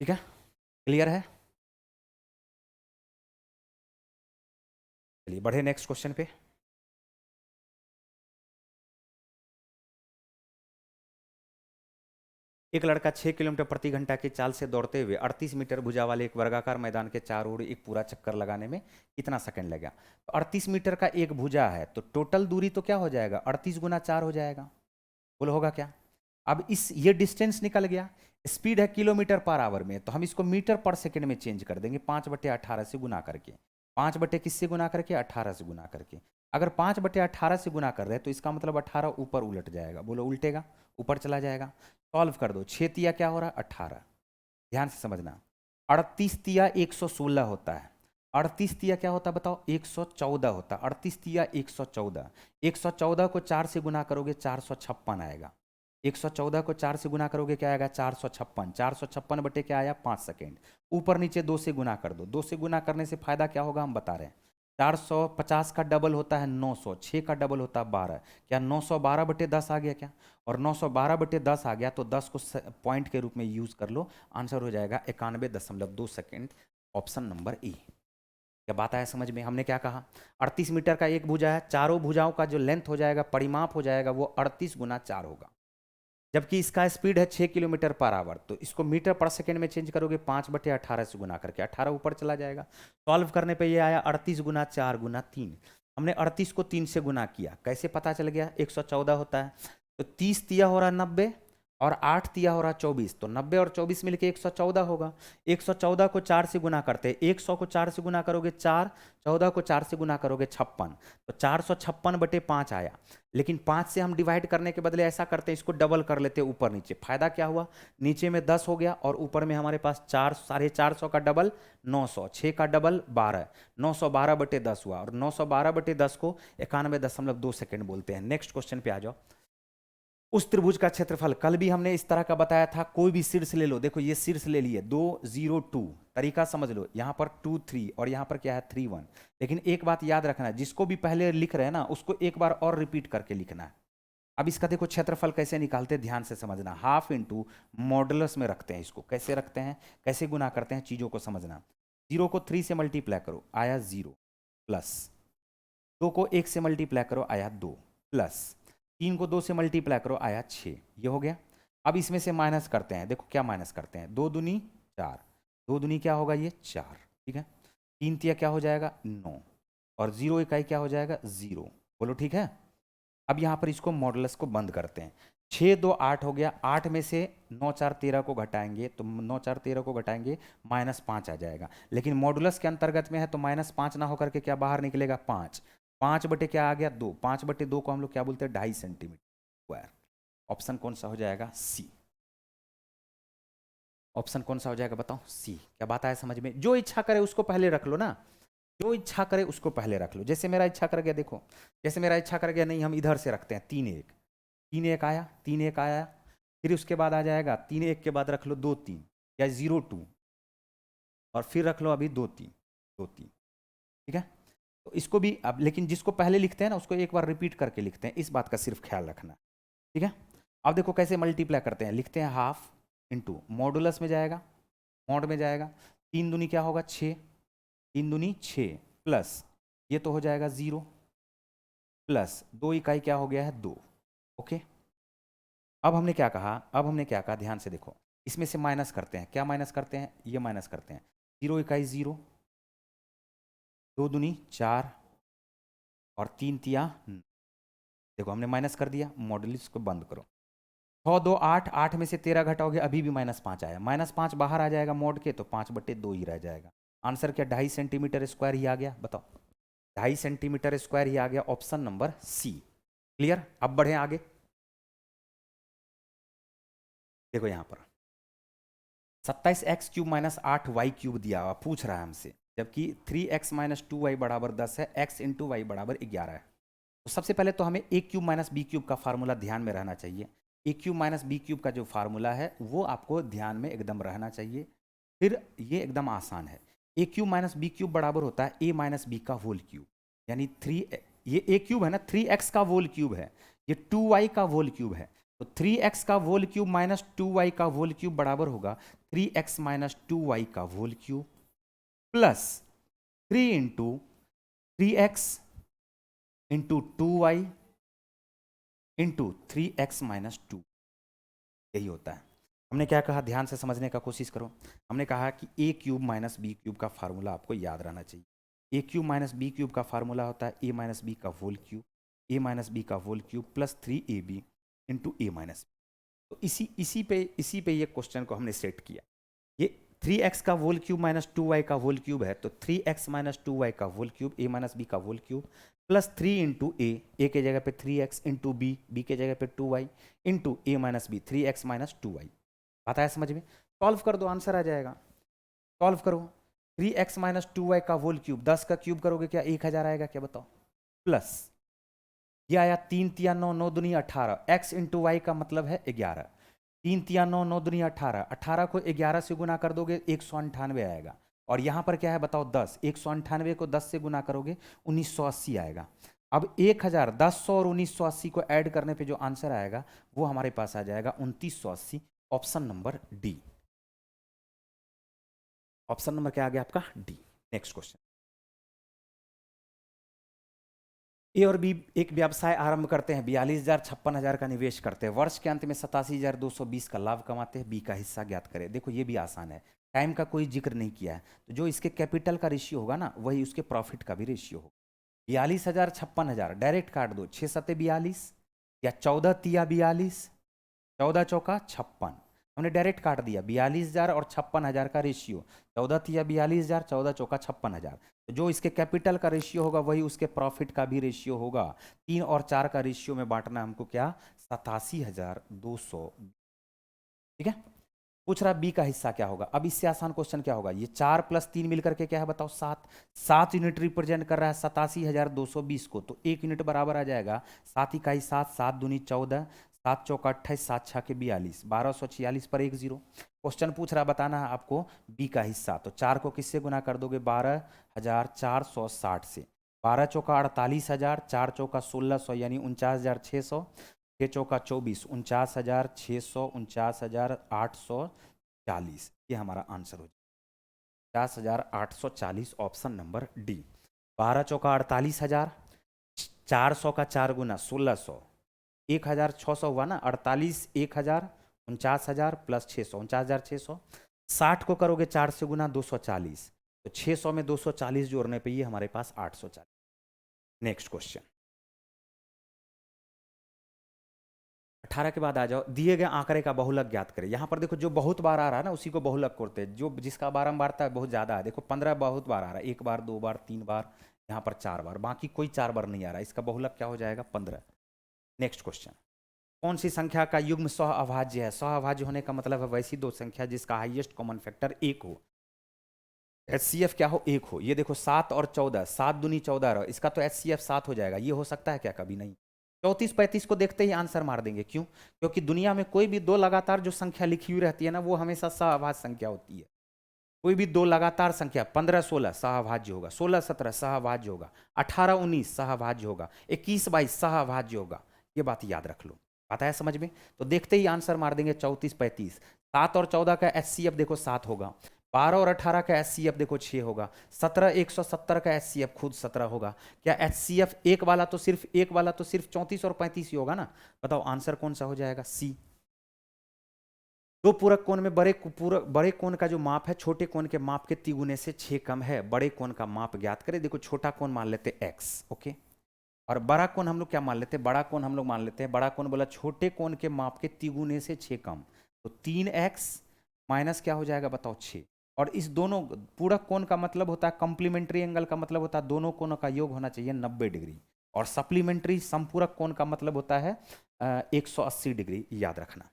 ठीक है। क्लियर है, चलिए बढ़े नेक्स्ट क्वेश्चन पे। एक लड़का 6 किलोमीटर प्रति घंटा की चाल से दौड़ते हुए 38 मीटर भुजा वाले एक वर्गाकार मैदान के चारों ओर एक पूरा चक्कर लगाने में कितना सेकंड लगेगा? तो 38 मीटर का एक भुजा है, तो टोटल दूरी तो क्या हो जाएगा? 38 गुना 4 हो जाएगा। बोलो होगा क्या? अब इस ये डिस्टेंस निकल गया, स्पीड है किलोमीटर पर आवर में, तो हम इसको मीटर पर सेकंड में चेंज कर देंगे 5/18 से गुना करके। 5 बटे किससे गुना करके? 18 से गुना करके। अगर 5/18 से गुना कर रहे हैं तो इसका मतलब 18 ऊपर उलट जाएगा। बोलो उल्टेगा, ऊपर चला जाएगा। सॉल्व कर दो। 6 तिया क्या हो रहा है? 18। ध्यान से समझना। 38 तिया 116 होता है। 38 तिया क्या होता है बताओ? 114 होता है। 38 तिया 114। 114 को 4 से गुना करोगे 456 आएगा। 114 को 4 से गुना करोगे क्या आएगा? 456। 456 बटे क्या आया? 5 सेकेंड। ऊपर नीचे 2 से गुना कर दो। 2 से गुना करने से फायदा क्या होगा हम बता रहे हैं। 450 का डबल होता है 900, 6 का डबल होता है 12। क्या 912/10 आ गया क्या? और 912/10 आ गया तो 10 को पॉइंट के रूप में यूज कर लो, आंसर हो जाएगा 91.2 सेकेंड। Option number A. क्या बात आया समझ में? हमने क्या कहा? 38 मीटर का एक भुजा है, चारों भुजाओं का जो लेंथ हो जाएगा, परिमाप हो जाएगा, वो 38 गुना 4 होगा। जबकि इसका स्पीड है 6 किलोमीटर पर आवर, तो इसको मीटर पर सेकंड में चेंज करोगे 5/18 से गुना करके, 18 ऊपर चला जाएगा। सॉल्व करने पे ये आया 38 गुना 4 गुना 3। हमने 38 को 3 से गुना किया, कैसे पता चल गया? 114 होता है, तो 30 तिया हो रहा 90 और 8 तिया हो रहा 24, तो 90 और 24 मिलके 114 होगा। 114 को 4 से गुना करते हैं, 100 को 4 से गुना करोगे 4, 14 को 4 से गुना करोगे 56, तो 456/5 आया। लेकिन 5 से हम डिवाइड करने के बदले ऐसा करते हैं, इसको डबल कर लेते हैं ऊपर नीचे। फायदा क्या हुआ? नीचे में 10 हो गया और ऊपर में हमारे पास 4, 450 का डबल 900, 6 का डबल 12, 912/10 हुआ। और 912/10 को 91.2 सेकेंड बोलते हैं। नेक्स्ट क्वेश्चन पे आ जाओ। उस त्रिभुज का क्षेत्रफल, कल भी हमने इस तरह का बताया था, कोई भी शीर्ष ले लो। देखो ये शीर्ष ले लिए 2 0 2, तरीका समझ लो। यहाँ पर 2 3 और यहाँ पर क्या है 3 1। लेकिन एक बात याद रखना है, जिसको भी पहले लिख रहे हैं ना उसको एक बार और रिपीट करके लिखना है। अब इसका देखो क्षेत्रफल कैसे निकालते हैं, ध्यान से समझना। हाफ इंटू मॉडुलस में रखते हैं इसको। कैसे रखते हैं, कैसे गुना करते हैं, चीजों को समझना। 0 को 3 से मल्टीप्लाई करो, आया 0, प्लस 2 को 1 से मल्टीप्लाई करो, आया 2, प्लस 3 को 2 से मल्टीप्लाई करो, आया 6। ये हो गया। अब इसमें से माइनस करते हैं। देखो क्या माइनस करते हैं, 2 दूनी 4, 2 दूनी क्या होगा? ये 4, ठीक है। 3 तिया क्या हो जाएगा? 9, और 0 इकाई क्या हो जाएगा? 0। बोलो ठीक है। अब यहाँ पर इसको मॉडुलस को बंद करते हैं। 6 2 8 हो गया। 8 में से 9 4 13 को घटाएंगे, तो 9 4 13 को घटाएंगे -5 आ जाएगा। लेकिन मॉडुलस के अंतर्गत में है तो -5 ना होकर के क्या बाहर निकलेगा? 5। 5 बटे क्या आ गया? 2। 5/2 को हम लोग क्या बोलते हैं? 2.5 सेंटीमीटर स्क्वायर। ऑप्शन कौन सा हो जाएगा? सी। ऑप्शन कौन सा हो जाएगा बताओ? सी। क्या बात आया समझ में? जो इच्छा करे उसको पहले रख लो ना, जो इच्छा करे उसको पहले रख लो। जैसे मेरा इच्छा कर गया, देखो जैसे मेरा इच्छा कर गया, नहीं हम इधर से रखते हैं। 3 1, 3 1 आया, 3 1 आया, फिर उसके बाद आ जाएगा 3 1 के बाद रख लो 2 3 या 0 2, और फिर रख लो अभी 2 3 2 3, ठीक है। तो इसको भी अब, लेकिन जिसको पहले लिखते हैं ना उसको एक बार रिपीट करके लिखते हैं, इस बात का सिर्फ ख्याल रखना, ठीक है। अब देखो कैसे मल्टीप्लाई करते हैं, लिखते हैं हाफ इंटू मॉडुलस में जाएगा, मॉड में जाएगा। 3 दूनी क्या होगा? 6, 3 दूनी 6, प्लस ये तो हो जाएगा 0, प्लस 2 इकाई क्या हो गया है? 2। ओके। अब हमने क्या कहा? अब हमने क्या कहा? ध्यान से देखो, इसमें से माइनस करते हैं। क्या माइनस करते हैं? ये माइनस करते हैं। 0 इकाई 0, 2 दूनी 4 और 3 तिया। देखो हमने माइनस कर दिया, मॉडुलस को बंद करो। 6 2 8, 8 में से 13 घटाओगे अभी भी -5 आया। -5 बाहर आ जाएगा मोड के, तो 5/2 ही रह जाएगा। आंसर क्या? 2.5 सेंटीमीटर स्क्वायर ही आ गया। बताओ, 2.5 सेंटीमीटर स्क्वायर ही आ गया। Option number C. क्लियर? अब बढ़े आगे। देखो यहां पर 27x³ - 8y³ दिया हुआ, पूछ रहा है हमसे, जबकि 3x - 2y बराबर 10 है, x इंटू वाई बराबर 11 है। तो सबसे पहले तो हमें a³ - b³ का फार्मूला ध्यान में रहना चाहिए। a³ - b³ का जो फार्मूला है वो आपको ध्यान में एकदम रहना चाहिए। फिर ये एकदम आसान है। a³ - b³ बराबर होता है a - b का होल क्यूब, यानी 3, ये a³ है ना, 3x का होल क्यूब है, ये 2y का होल क्यूब है। तो 3x का होल क्यूब माइनस 2y का होल क्यूब बराबर होगा 3x - 2y का whole cube plus 3 into 3x into 2y into 3x - 2, यही होता है। हमने क्या कहा, ध्यान से समझने का कोशिश करो। हमने कहा कि A cube minus B cube का फार्मूला आपको याद रहना चाहिए। A cube minus B cube का फार्मूला होता है ए माइनस बी का whole cube, A minus B का whole cube plus 3ab into A minus B. तो इसी पे ये क्वेश्चन को हमने सेट किया। ये 3x का होल क्यूब माइनस 2y का होल क्यूब है, तो 3x माइनस 2y का whole cube, A minus B का होल क्यूब प्लस 3 इंटू ए के जगह पे 3x इंटू बी के जगह पे 2y into A minus B 3x minus 2y। आता है समझ में? सॉल्व कर दो, आंसर आ जाएगा। सॉल्व करो, 3x माइनस 2y का होल क्यूब, 10 का क्यूब करोगे क्या 1000 आएगा क्या बताओ, प्लस ये आया 3 तिया 9, 9 दूनी 18, x इंटू वाई का मतलब है 11, 3 तिया 9, 9 दूनी 18, 18 को 11 से गुना कर दोगे 198 आएगा। और यहाँ पर क्या है बताओ 10, 198 को 10 से गुना करोगे 1980 आएगा। अब 1000, 1100 और 1980 को ऐड करने पे जो आंसर आएगा वो हमारे पास आ जाएगा 2980, option number D. Option number क्या आ गया आपका, डी। नेक्स्ट क्वेश्चन, ए और बी एक व्यवसाय आरंभ करते हैं, 42,000 56,000 का निवेश करते हैं, वर्ष के अंत में 87,220 का लाभ कमाते हैं, बी का हिस्सा ज्ञात करें। देखो ये भी आसान है, टाइम का कोई जिक्र नहीं किया है, तो जो इसके कैपिटल का रेशियो होगा ना वही उसके प्रॉफिट का भी रेशियो होगा। 42,000 56,000 डायरेक्ट काट दो, 6 सत्ते 42 या 14 तिया 42, 14 चौका 56, हमने डायरेक्ट काट दिया 42,000 और 56,000 का रेशियो, 14 तिया 42,000, 14 चौका 56,000। तो जो इसके कैपिटल का रेशियो होगा वही उसके प्रॉफिट का भी रेशियो होगा। 3 और 4 का रेशियो में बांटना हमको क्या, 87,200। ठीक है, पूछ रहा बी का हिस्सा क्या होगा। अब इससे आसान क्वेश्चन क्या होगा, ये 4 प्लस 3 मिलकर के क्या है बताओ 7, 7 यूनिट रिप्रेजेंट कर रहा है 87,220 को, तो 1 यूनिट बराबर आ जाएगा 7 इकाई 7, 7 दूनी 14, 7 चौका 28, 7 छः के 42, 1246 पर 1 0। क्वेश्चन पूछ रहा बताना है आपको बी का हिस्सा, तो 4 को किससे गुना कर दोगे 12,460 से, 12 चौका 48,000, 4 चौका 1600 यानी 49,600, 6 चौका 24, 49,600, 49,840, ये हमारा आंसर हो जाए 50,840, ऑप्शन नंबर डी। 12 चौका 48,000, 400 का 4 गुना 1600, 1,600 हुआ ना, 48 1000, 49,000 प्लस 600, 49,600, 60 को करोगे 4 से गुना 240, तो 600 में 240 जोड़ने पे ये हमारे पास 840। नेक्स्ट क्वेश्चन 18 के बाद आ जाओ, दिए गए आंकड़े का बहुलक ज्ञात करें। यहाँ पर देखो जो बहुत बार आ रहा है ना उसी को बहुलक करते हैं, जो जिसका बारंबारता बहुत ज़्यादा है। देखो 15 बहुत बार आ रहा है, 1 बार 2 बार 3 बार, यहाँ पर 4 बार, बाकी कोई 4 बार नहीं आ रहा है, इसका बहुलक क्या हो जाएगा 15। नेक्स्ट क्वेश्चन, कौन सी संख्या का युग्म सह अभाज्य है। सह अभाज्य होने का मतलब है वैसी दो संख्या जिसका हाईएस्ट कॉमन फैक्टर 1 हो, HCF क्या हो 1 हो। ये देखो 7 और 14, 7 दूनी 14, इसका तो HCF 7 हो जाएगा, ये हो सकता है क्या, कभी नहीं। 34 35 को देखते ही आंसर मार देंगे, क्यों, क्योंकि दुनिया में कोई भी दो लगातार जो संख्या लिखी हुई रहती है ना वो हमेशा सहअभाज्य संख्या होती है। कोई भी दो लगातार संख्या 15 16 सहअभाज्य होगा, 16 17 सहअभाज्य होगा, 18 19 सहअभाज्य होगा, 21 22 सहअभाज्य होगा। ये बात याद रख लो, आता है समझ में। तो देखते ही आंसर मार देंगे 34 35। 7 और 14 का HCF देखो 7 होगा, 12 और 18 का HCF देखो 6 होगा, 17 170 का HCF खुद 17 होगा। क्या HCF एक वाला तो सिर्फ 34 और 35 ही होगा ना। बताओ आंसर कौन सा हो जाएगा, सी। दो पूरक कोण में बड़े कोण का जो माप है छोटे कोण के माप के तिगुने से 6 कम है। बड़े कोण का माप ज्ञात करें। देखो छोटा कोण मान लेते x, ओके, और बड़ा कोण हम लोग क्या मान लेते हैं, बड़ा कोण हम लोग मान लेते हैं, बड़ा कोण बोला छोटे कोण के माप के तिगुने से 6 कम, तो 3x माइनस क्या हो जाएगा बताओ 6। और इस दोनों पूरक कोण का मतलब होता है, कॉम्प्लीमेंट्री एंगल का मतलब होता है दोनों कोणों का योग होना चाहिए 90 डिग्री, और सप्लीमेंट्री संपूरक कोण का मतलब होता है 180 डिग्री, याद रखना।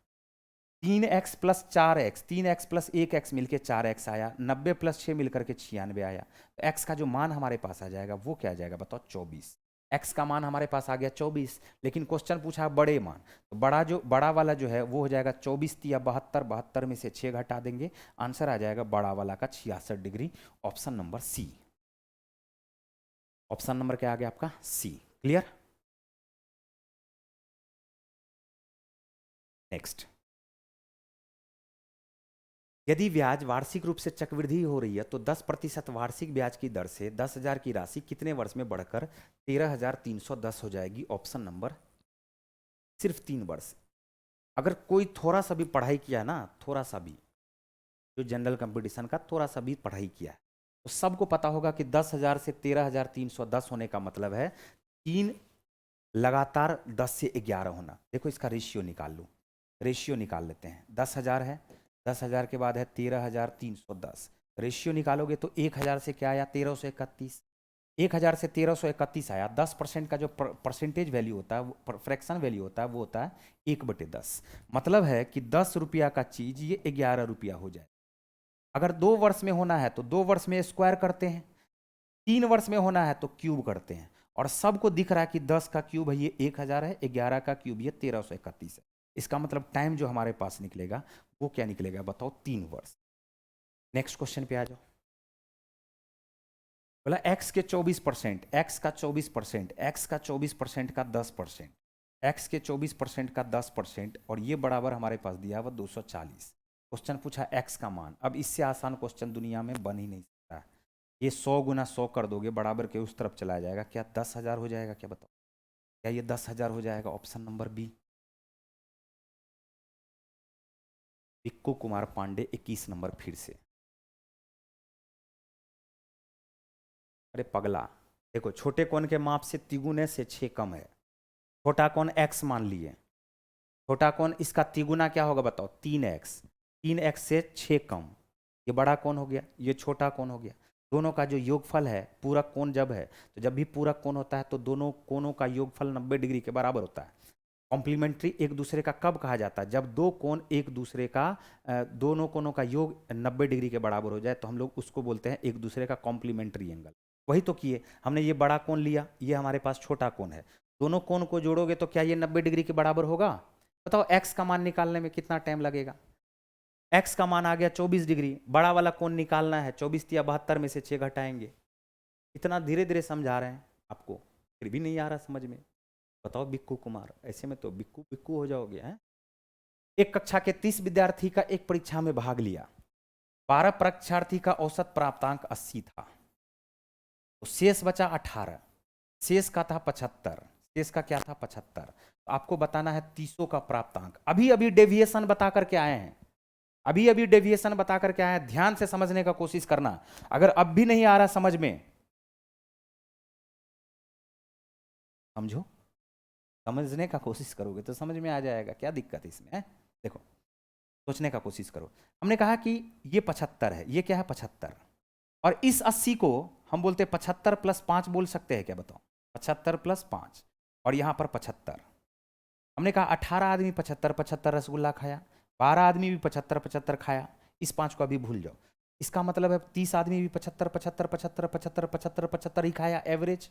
3x plus 4x, 3x plus 1x मिलके 4x आया, 90 प्लस 6 मिलकर के 96 आया। तो x का जो मान हमारे पास आ जाएगा वो क्या आ जाएगा बताओ 24। x का मान हमारे पास आ गया 24, लेकिन क्वेश्चन पूछा बड़े मान, तो बड़ा वाला जो है वो हो जाएगा 24 या 72, 72 में से 6 घटा देंगे, आंसर आ जाएगा बड़ा वाला का 66 degree, option number C. Option number क्या आ गया आपका, सी। क्लियर। नेक्स्ट, यदि ब्याज वार्षिक रूप से चक्रवृद्धि हो रही है तो 10% वार्षिक ब्याज की दर से 10,000 की राशि कितने वर्ष में बढ़कर 13,310 हो जाएगी, ऑप्शन नंबर, सिर्फ 3 वर्ष। अगर कोई थोड़ा सा भी पढ़ाई किया ना, थोड़ा सा भी, जो जनरल कंपटीशन का थोड़ा सा भी पढ़ाई किया है, तो सबको पता होगा कि 10,000 से 13,310 होने का मतलब है 3 लगातार 10 से 11 होना। देखो इसका रेशियो निकाल लो, रेशियो निकाल लेते हैं। 10,000 है, 10,000 के बाद है 13,310, रेशियो निकालोगे तो 1,000 से क्या आया 1331, 1,000 से 1331 आया। 10% का जो परसेंटेज वैल्यू होता है, फ्रैक्शन वैल्यू होता है, वो होता है 1/10। मतलब है कि 10 रुपया का चीज ये 11 रुपया हो जाए। अगर 2 वर्ष में होना है तो 2 वर्ष में स्क्वायर करते हैं, 3 वर्ष में होना है तो क्यूब करते हैं। और सबको दिख रहा है कि 10 का क्यूब है ये 1,000 है, 11 का क्यूब ये 1331 है। इसका मतलब टाइम जो हमारे पास निकलेगा वो क्या निकलेगा बताओ, 3 वर्ष। नेक्स्ट क्वेश्चन पे आ जाओ। बोला x के 24%, x का 24%, x का 24% का 10%, x के 24% का 10%, और ये बराबर हमारे पास दिया हुआ 240। क्वेश्चन पूछा x का मान। अब इससे आसान क्वेश्चन दुनिया में बन ही नहीं सकता। ये 100 गुना 100 कर दोगे बराबर के उस तरफ चला जाएगा, क्या 10,000 हो जाएगा? क्या बताओ, क्या ये 10,000 हो जाएगा? Option number B, Bikku Kumar Pandey 21 number फिर से। अरे पगला, देखो छोटे कोण के माप से तिगुने से 6 कम है। छोटा कोण x मान लिए, छोटा कोण इसका तिगुना क्या होगा बताओ, 3x, 3x से 6 कम। ये बड़ा कोण हो गया, ये छोटा कोण हो गया। दोनों का जो योगफल है, पूरक कोण जब है, तो जब भी पूरक कोण होता है तो दोनों कोणों का योगफल 90 डिग्री के बराबर होता है। कॉम्प्लीमेंट्री एक दूसरे का कब कहा जाता है? जब दो कोण एक दूसरे का, दोनों कोणों का योग 90 डिग्री के बराबर हो जाए तो हम लोग उसको बोलते हैं एक दूसरे का कॉम्प्लीमेंट्री एंगल। वही तो किए हमने, ये बड़ा कोण लिया, ये हमारे पास छोटा कोण है, दोनों कोण को जोड़ोगे तो क्या ये 90 डिग्री के बराबर होगा? बताओ x का मान निकालने में कितना टाइम लगेगा? x का मान आ गया 24 डिग्री, बड़ा वाला कोण निकालना है, 24 या 72 में से 6 घटाएंगे। इतना धीरे धीरे समझा रहे हैं आपको, फिर भी नहीं आ रहा समझ में? बताओ बिक्कू कुमार, ऐसे में तो बिक्कू बिक्कू हो जाओगे हैं। एक कक्षा के 30 विद्यार्थी का एक परीक्षा में भाग लिया, 12 परीक्षार्थी का औसत प्राप्तांक 80 था, तो शेष बचा 18, शेष का था 75, शेष का क्या था 75। तो आपको बताना है 30 का प्राप्तांक। अभी अभी डेविएशन बता करके आए हैं, अभी अभी डेविएशन बता करके आए हैं। ध्यान से समझने का कोशिश करना, अगर अब भी नहीं आ रहा समझ में, समझो, समझने का कोशिश करोगे तो समझ में आ जाएगा, क्या दिक्कत है इसमें है? देखो सोचने का कोशिश करो। हमने कहा कि ये 75 है, ये क्या है 75, और इस 80 को हम बोलते हैं 75 + 5 बोल सकते हैं क्या बताओ? 75 + 5, और यहाँ पर 75। हमने कहा 18 आदमी 75 75 रसगुल्ला खाया, 12 आदमी भी 75 75 खाया, इस 5 को अभी भूल जाओ। इसका मतलब है 30 आदमी भी 75 75 75 75 75 75 ही खाया एवरेज।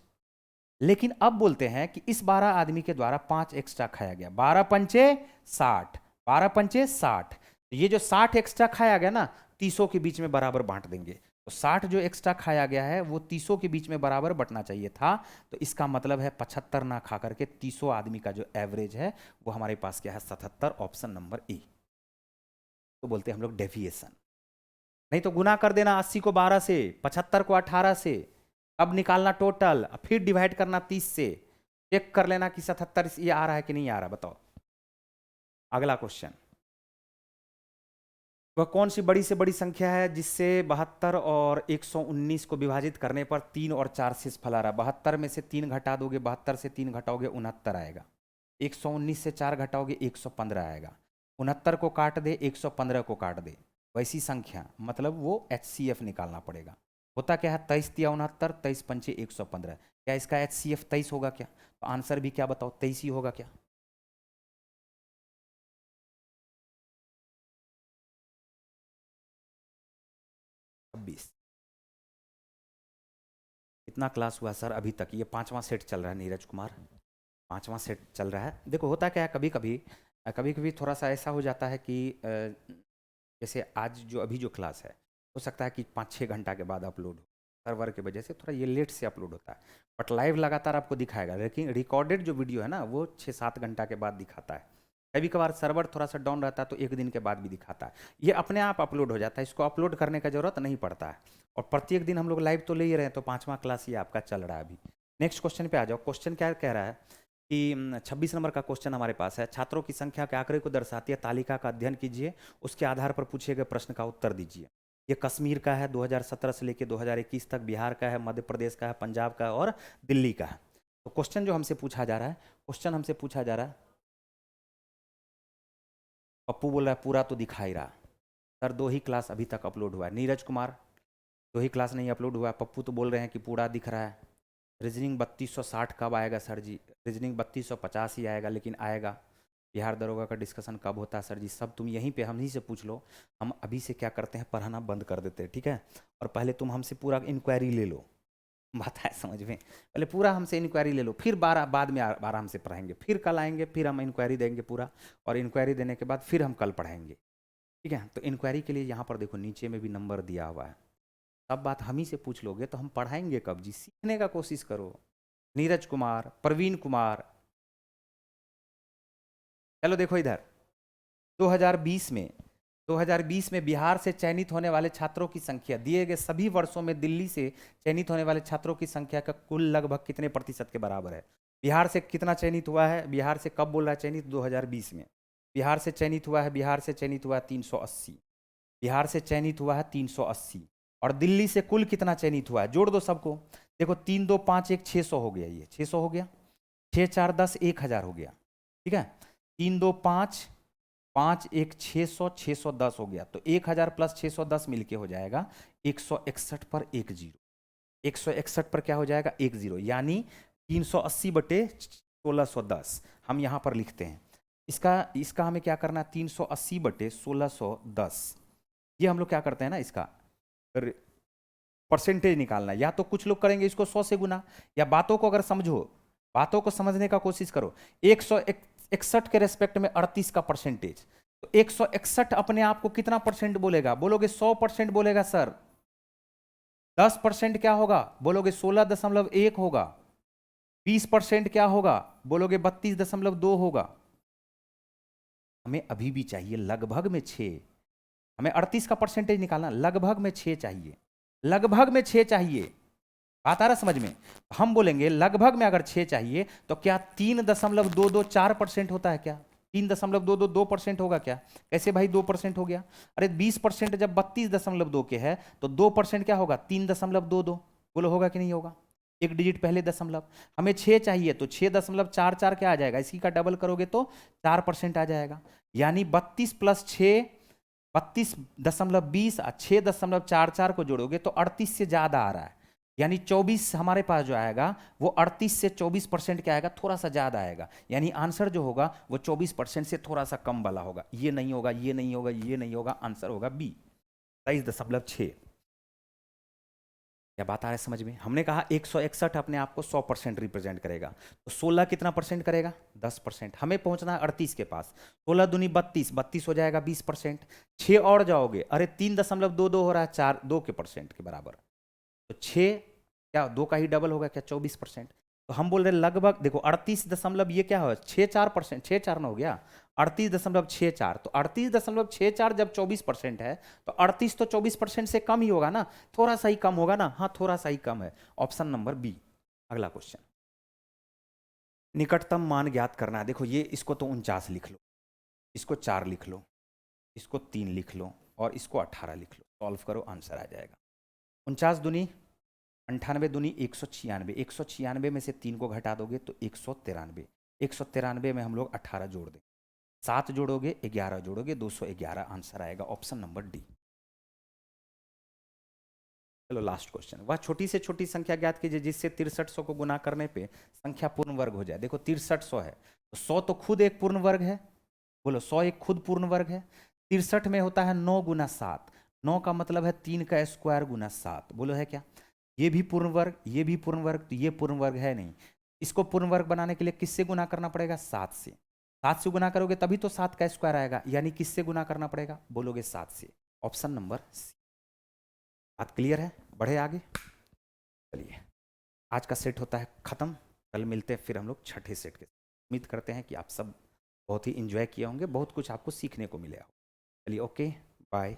लेकिन अब बोलते हैं कि इस 12 आदमी के द्वारा 5 एक्स्ट्रा खाया गया, 12 पंचे 60, 12 पंचे 60। ये जो 60 एक्स्ट्रा खाया गया ना, 30 के बीच में बराबर बांट देंगे। तो 60 जो एक्स्ट्रा खाया गया है वो 30 के बीच में बराबर बंटना चाहिए था। तो इसका मतलब है 75 ना खा करके 30 आदमी का जो एवरेज है वो हमारे पास क्या है 77, ऑप्शन नंबर ए। तो बोलते हैं हम लोग डेविएशन। नहीं तो गुना कर देना 80 को 12 से, 75 को 18 से, अब निकालना टोटल, फिर डिवाइड करना 30 से, चेक कर लेना कि 77 ये आ रहा है कि नहीं आ रहा। बताओ अगला क्वेश्चन, वह कौन सी बड़ी से बड़ी संख्या है जिससे 72 और 119 को विभाजित करने पर 3 और 4 शेष फल आ रहा है? 72 में से 3 घटा दोगे, 72 से 3 घटाओगे 69 आएगा, 119 से 4 घटाओगे 115 आएगा, 69 को काट दे 115 को काट दे, वैसी संख्या, मतलब वो HCF निकालना पड़ेगा। होता क्या है 23 × 69, 23 पंचे 115, क्या इसका HCF 23 होगा क्या? तो आंसर भी क्या बताओ 23 ही होगा क्या? कितना क्लास हुआ सर अभी तक? ये 5वां सेट चल रहा है नीरज कुमार, 5वां सेट चल रहा है। देखो होता क्या है, कभी कभी कभी कभी थोड़ा सा ऐसा हो जाता है कि जैसे आज जो अभी जो क्लास है, हो सकता है कि 5-6 घंटा के बाद अपलोड हो, सर्वर की वजह से थोड़ा ये लेट से अपलोड होता है, बट लाइव लगातार आपको दिखाएगा। लेकिन रिकॉर्डेड जो वीडियो है ना वो 6-7 घंटा के बाद दिखाता है। कभी कभार सर्वर थोड़ा सा डाउन रहता है तो 1 दिन के बाद भी दिखाता है। ये अपने आप अपलोड हो जाता है, इसको अपलोड करने का जरूरत नहीं पड़ता है। और प्रत्येक दिन हम लोग लाइव तो ले ही रहे हैं, तो 5वां क्लास ये आपका चल रहा है अभी। नेक्स्ट क्वेश्चन पे आ जाओ। क्वेश्चन क्या कह रहा है कि 26 नंबर का क्वेश्चन हमारे पास है, छात्रों की संख्या के आंकड़े को दर्शाती है तालिका का अध्ययन कीजिए, उसके आधार पर पूछे गए प्रश्न का उत्तर दीजिए। ये कश्मीर का है, 2017 से लेकर 2021 तक, बिहार का है, मध्य प्रदेश का है, पंजाब का है और दिल्ली का है। तो क्वेश्चन जो हमसे पूछा जा रहा है, क्वेश्चन हमसे पूछा जा रहा है, पप्पू बोल रहा है पूरा तो दिखा ही रहा सर, 2 ही क्लास अभी तक अपलोड हुआ है। नीरज कुमार 2 ही क्लास नहीं अपलोड हुआ है। पप्पू तो बोल रहे हैं कि पूरा दिख रहा है। रीजनिंग 3260 कब आएगा सर जी? रीजनिंग 3250 ही आएगा, लेकिन आएगा। बिहार दरोगा का डिस्कशन कब होता है सर जी? सब तुम यहीं पे हम ही से पूछ लो। हम अभी से क्या करते हैं, पढ़ाना बंद कर देते हैं, ठीक है? और पहले तुम हमसे पूरा इंक्वायरी ले लो, बात है समझ में? पहले पूरा हमसे इंक्वायरी ले लो, फिर बाद में आराम से पढ़ाएंगे। फिर कल आएंगे, फिर हम इंक्वायरी देंगे पूरा, और इंक्वायरी देने के बाद फिर हम कल पढ़ाएंगे, ठीक है? तो इंक्वायरी के लिए यहाँ पर देखो नीचे में भी नंबर दिया हुआ है। सब बात हम ही से पूछ लोगे तो हम पढ़ाएंगे कब जी? सीखने का कोशिश करो। नीरज कुमार, प्रवीण कुमार, चलो देखो इधर, 2020 में बिहार से चयनित होने वाले छात्रों की संख्या दिए गए सभी वर्षों में दिल्ली से चयनित होने वाले छात्रों की संख्या का कुल लगभग कितने प्रतिशत के बराबर है? बिहार से कितना चयनित हुआ है? बिहार से कब बोल रहा है चयनित? 2020 में बिहार से चयनित हुआ है, बिहार से चयनित हुआ है 380, बिहार से चयनित हुआ है 380। और दिल्ली से कुल कितना चयनित हुआ है? जोड़ दो सबको। देखो 3 2 5 1 600 हो गया, ये 600 हो गया, 6 4 10 1000 हो गया, ठीक है? 3 2 5 5 1 600, 610 हो गया। तो 1000 प्लस 610 मिलके हो जाएगा 161 पर 1 0। 161 पर क्या हो जाएगा? 1 0, यानी 380 बटे 1610 हम यहाँ पर लिखते हैं। इसका हमें क्या करना है? 380 बटे 1610, ये हम लोग क्या करते हैं ना, इसका परसेंटेज निकालना। या तो कुछ लोग करेंगे इसको 100 से गुना, या बातों को अगर समझो, बातों को समझने का कोशिश करो। 161 के रेस्पेक्ट में 38 का परसेंटेज, तो 161 अपने आप को कितना परसेंट बोलेगा? बोलोगे 100% बोलेगा सर। 10% क्या होगा? बोलोगे 16.1 होगा। 20% क्या होगा? बोलोगे 32.2 होगा। हमें अभी भी चाहिए लगभग में 6। हमें 38 का परसेंटेज निकालना, लगभग में 6 चाहिए, लगभग में 6 चाहिए। बात आ रहा समझ में? हम बोलेंगे लगभग में अगर 6 चाहिए तो क्या 3.224% होता है क्या? 3.222% होगा क्या? कैसे भाई 2% हो गया? अरे 20% जब 32.2 के है तो 2% क्या होगा? 3.22। बोलो होगा कि नहीं होगा? एक डिजिट पहले दशमलव। हमें 6 चाहिए तो 6.44 क्या आ जाएगा? इसी का डबल करोगे तो 4% आ जाएगा। यानी 32 प्लस 6 32.20 और 6.44 को जोड़ोगे तो 38 से ज्यादा आ रहा है। यानी 24 हमारे पास जो आएगा वो 38 से 24% क्या आएगा? थोड़ा सा ज्यादा आएगा। यानी आंसर जो होगा वो 24% से थोड़ा सा कम वाला होगा। ये नहीं होगा, ये नहीं होगा, ये नहीं होगा, आंसर होगा बी, 23.6। क्या बात आ रहा है समझ में? हमने कहा 161 अपने आप को 100% रिप्रेजेंट करेगा, तो 16 कितना परसेंट करेगा? 10%। हमें पहुंचना है 38 के पास। 16 दूनी 32, 32 हो जाएगा 20%। 6 और जाओगे, अरे 3.22 हो रहा है, 4 2 के परसेंट के बराबर। तो 6 क्या 2 का ही डबल होगा क्या? 24%। तो हम बोल रहे लगभग, देखो 38 दशमलव ये क्या हो, 64%, 6 4 ना हो गया 38.64। तो 38.64 जब 24% है तो 38 तो 24% से कम ही होगा ना, थोड़ा सा ही कम होगा ना? हाँ थोड़ा सा ही कम है। Option number B. अगला क्वेश्चन, निकटतम मान ज्ञात करना है। देखो ये, इसको तो 49 लिख लो, इसको 4 लिख लो, इसको 3 लिख लो और इसको 18 लिख लो। सॉल्व करो, आंसर आ जाएगा। 49 दूनी 98 दूनी 196, 196 में से 3 को घटा दोगे तो 193, 193 में हम लोग 18 जोड़ दें, 7 जोड़ोगे 11 जोड़ोगे 211, आंसर आएगा ऑप्शन नंबर डी। चलो लास्ट क्वेश्चन, वह छोटी से छोटी संख्या ज्ञात कीजिए जिससे 6300 को गुना करने पे संख्या पूर्ण वर्ग हो जाए। देखो 6300 है तो 100 तो खुद एक पूर्ण वर्ग है, बोलो 100 एक खुद पूर्ण वर्ग है। 63 में होता है 9 गुना 7, 9 का मतलब है 3 का स्क्वायर गुना 7, बोलो है क्या? ये भी पूर्ण वर्ग, ये भी पूर्ण वर्ग, तो ये पूर्ण वर्ग है नहीं। इसको पूर्ण वर्ग बनाने के लिए किससे गुना करना पड़ेगा? 7 से। 7 से गुना करोगे तभी तो 7 का स्क्वायर आएगा, यानी किससे गुना करना पड़ेगा? बोलोगे 7 से। Option number C. बात क्लियर है? बढ़े आगे, चलिए आज का सेट होता है खत्म। कल मिलते हैं फिर हम लोग छठे सेट के। उम्मीद करते हैं कि आप सब बहुत ही इंजॉय किए होंगे, बहुत कुछ आपको सीखने को मिलेगा। चलिए ओके, बाय।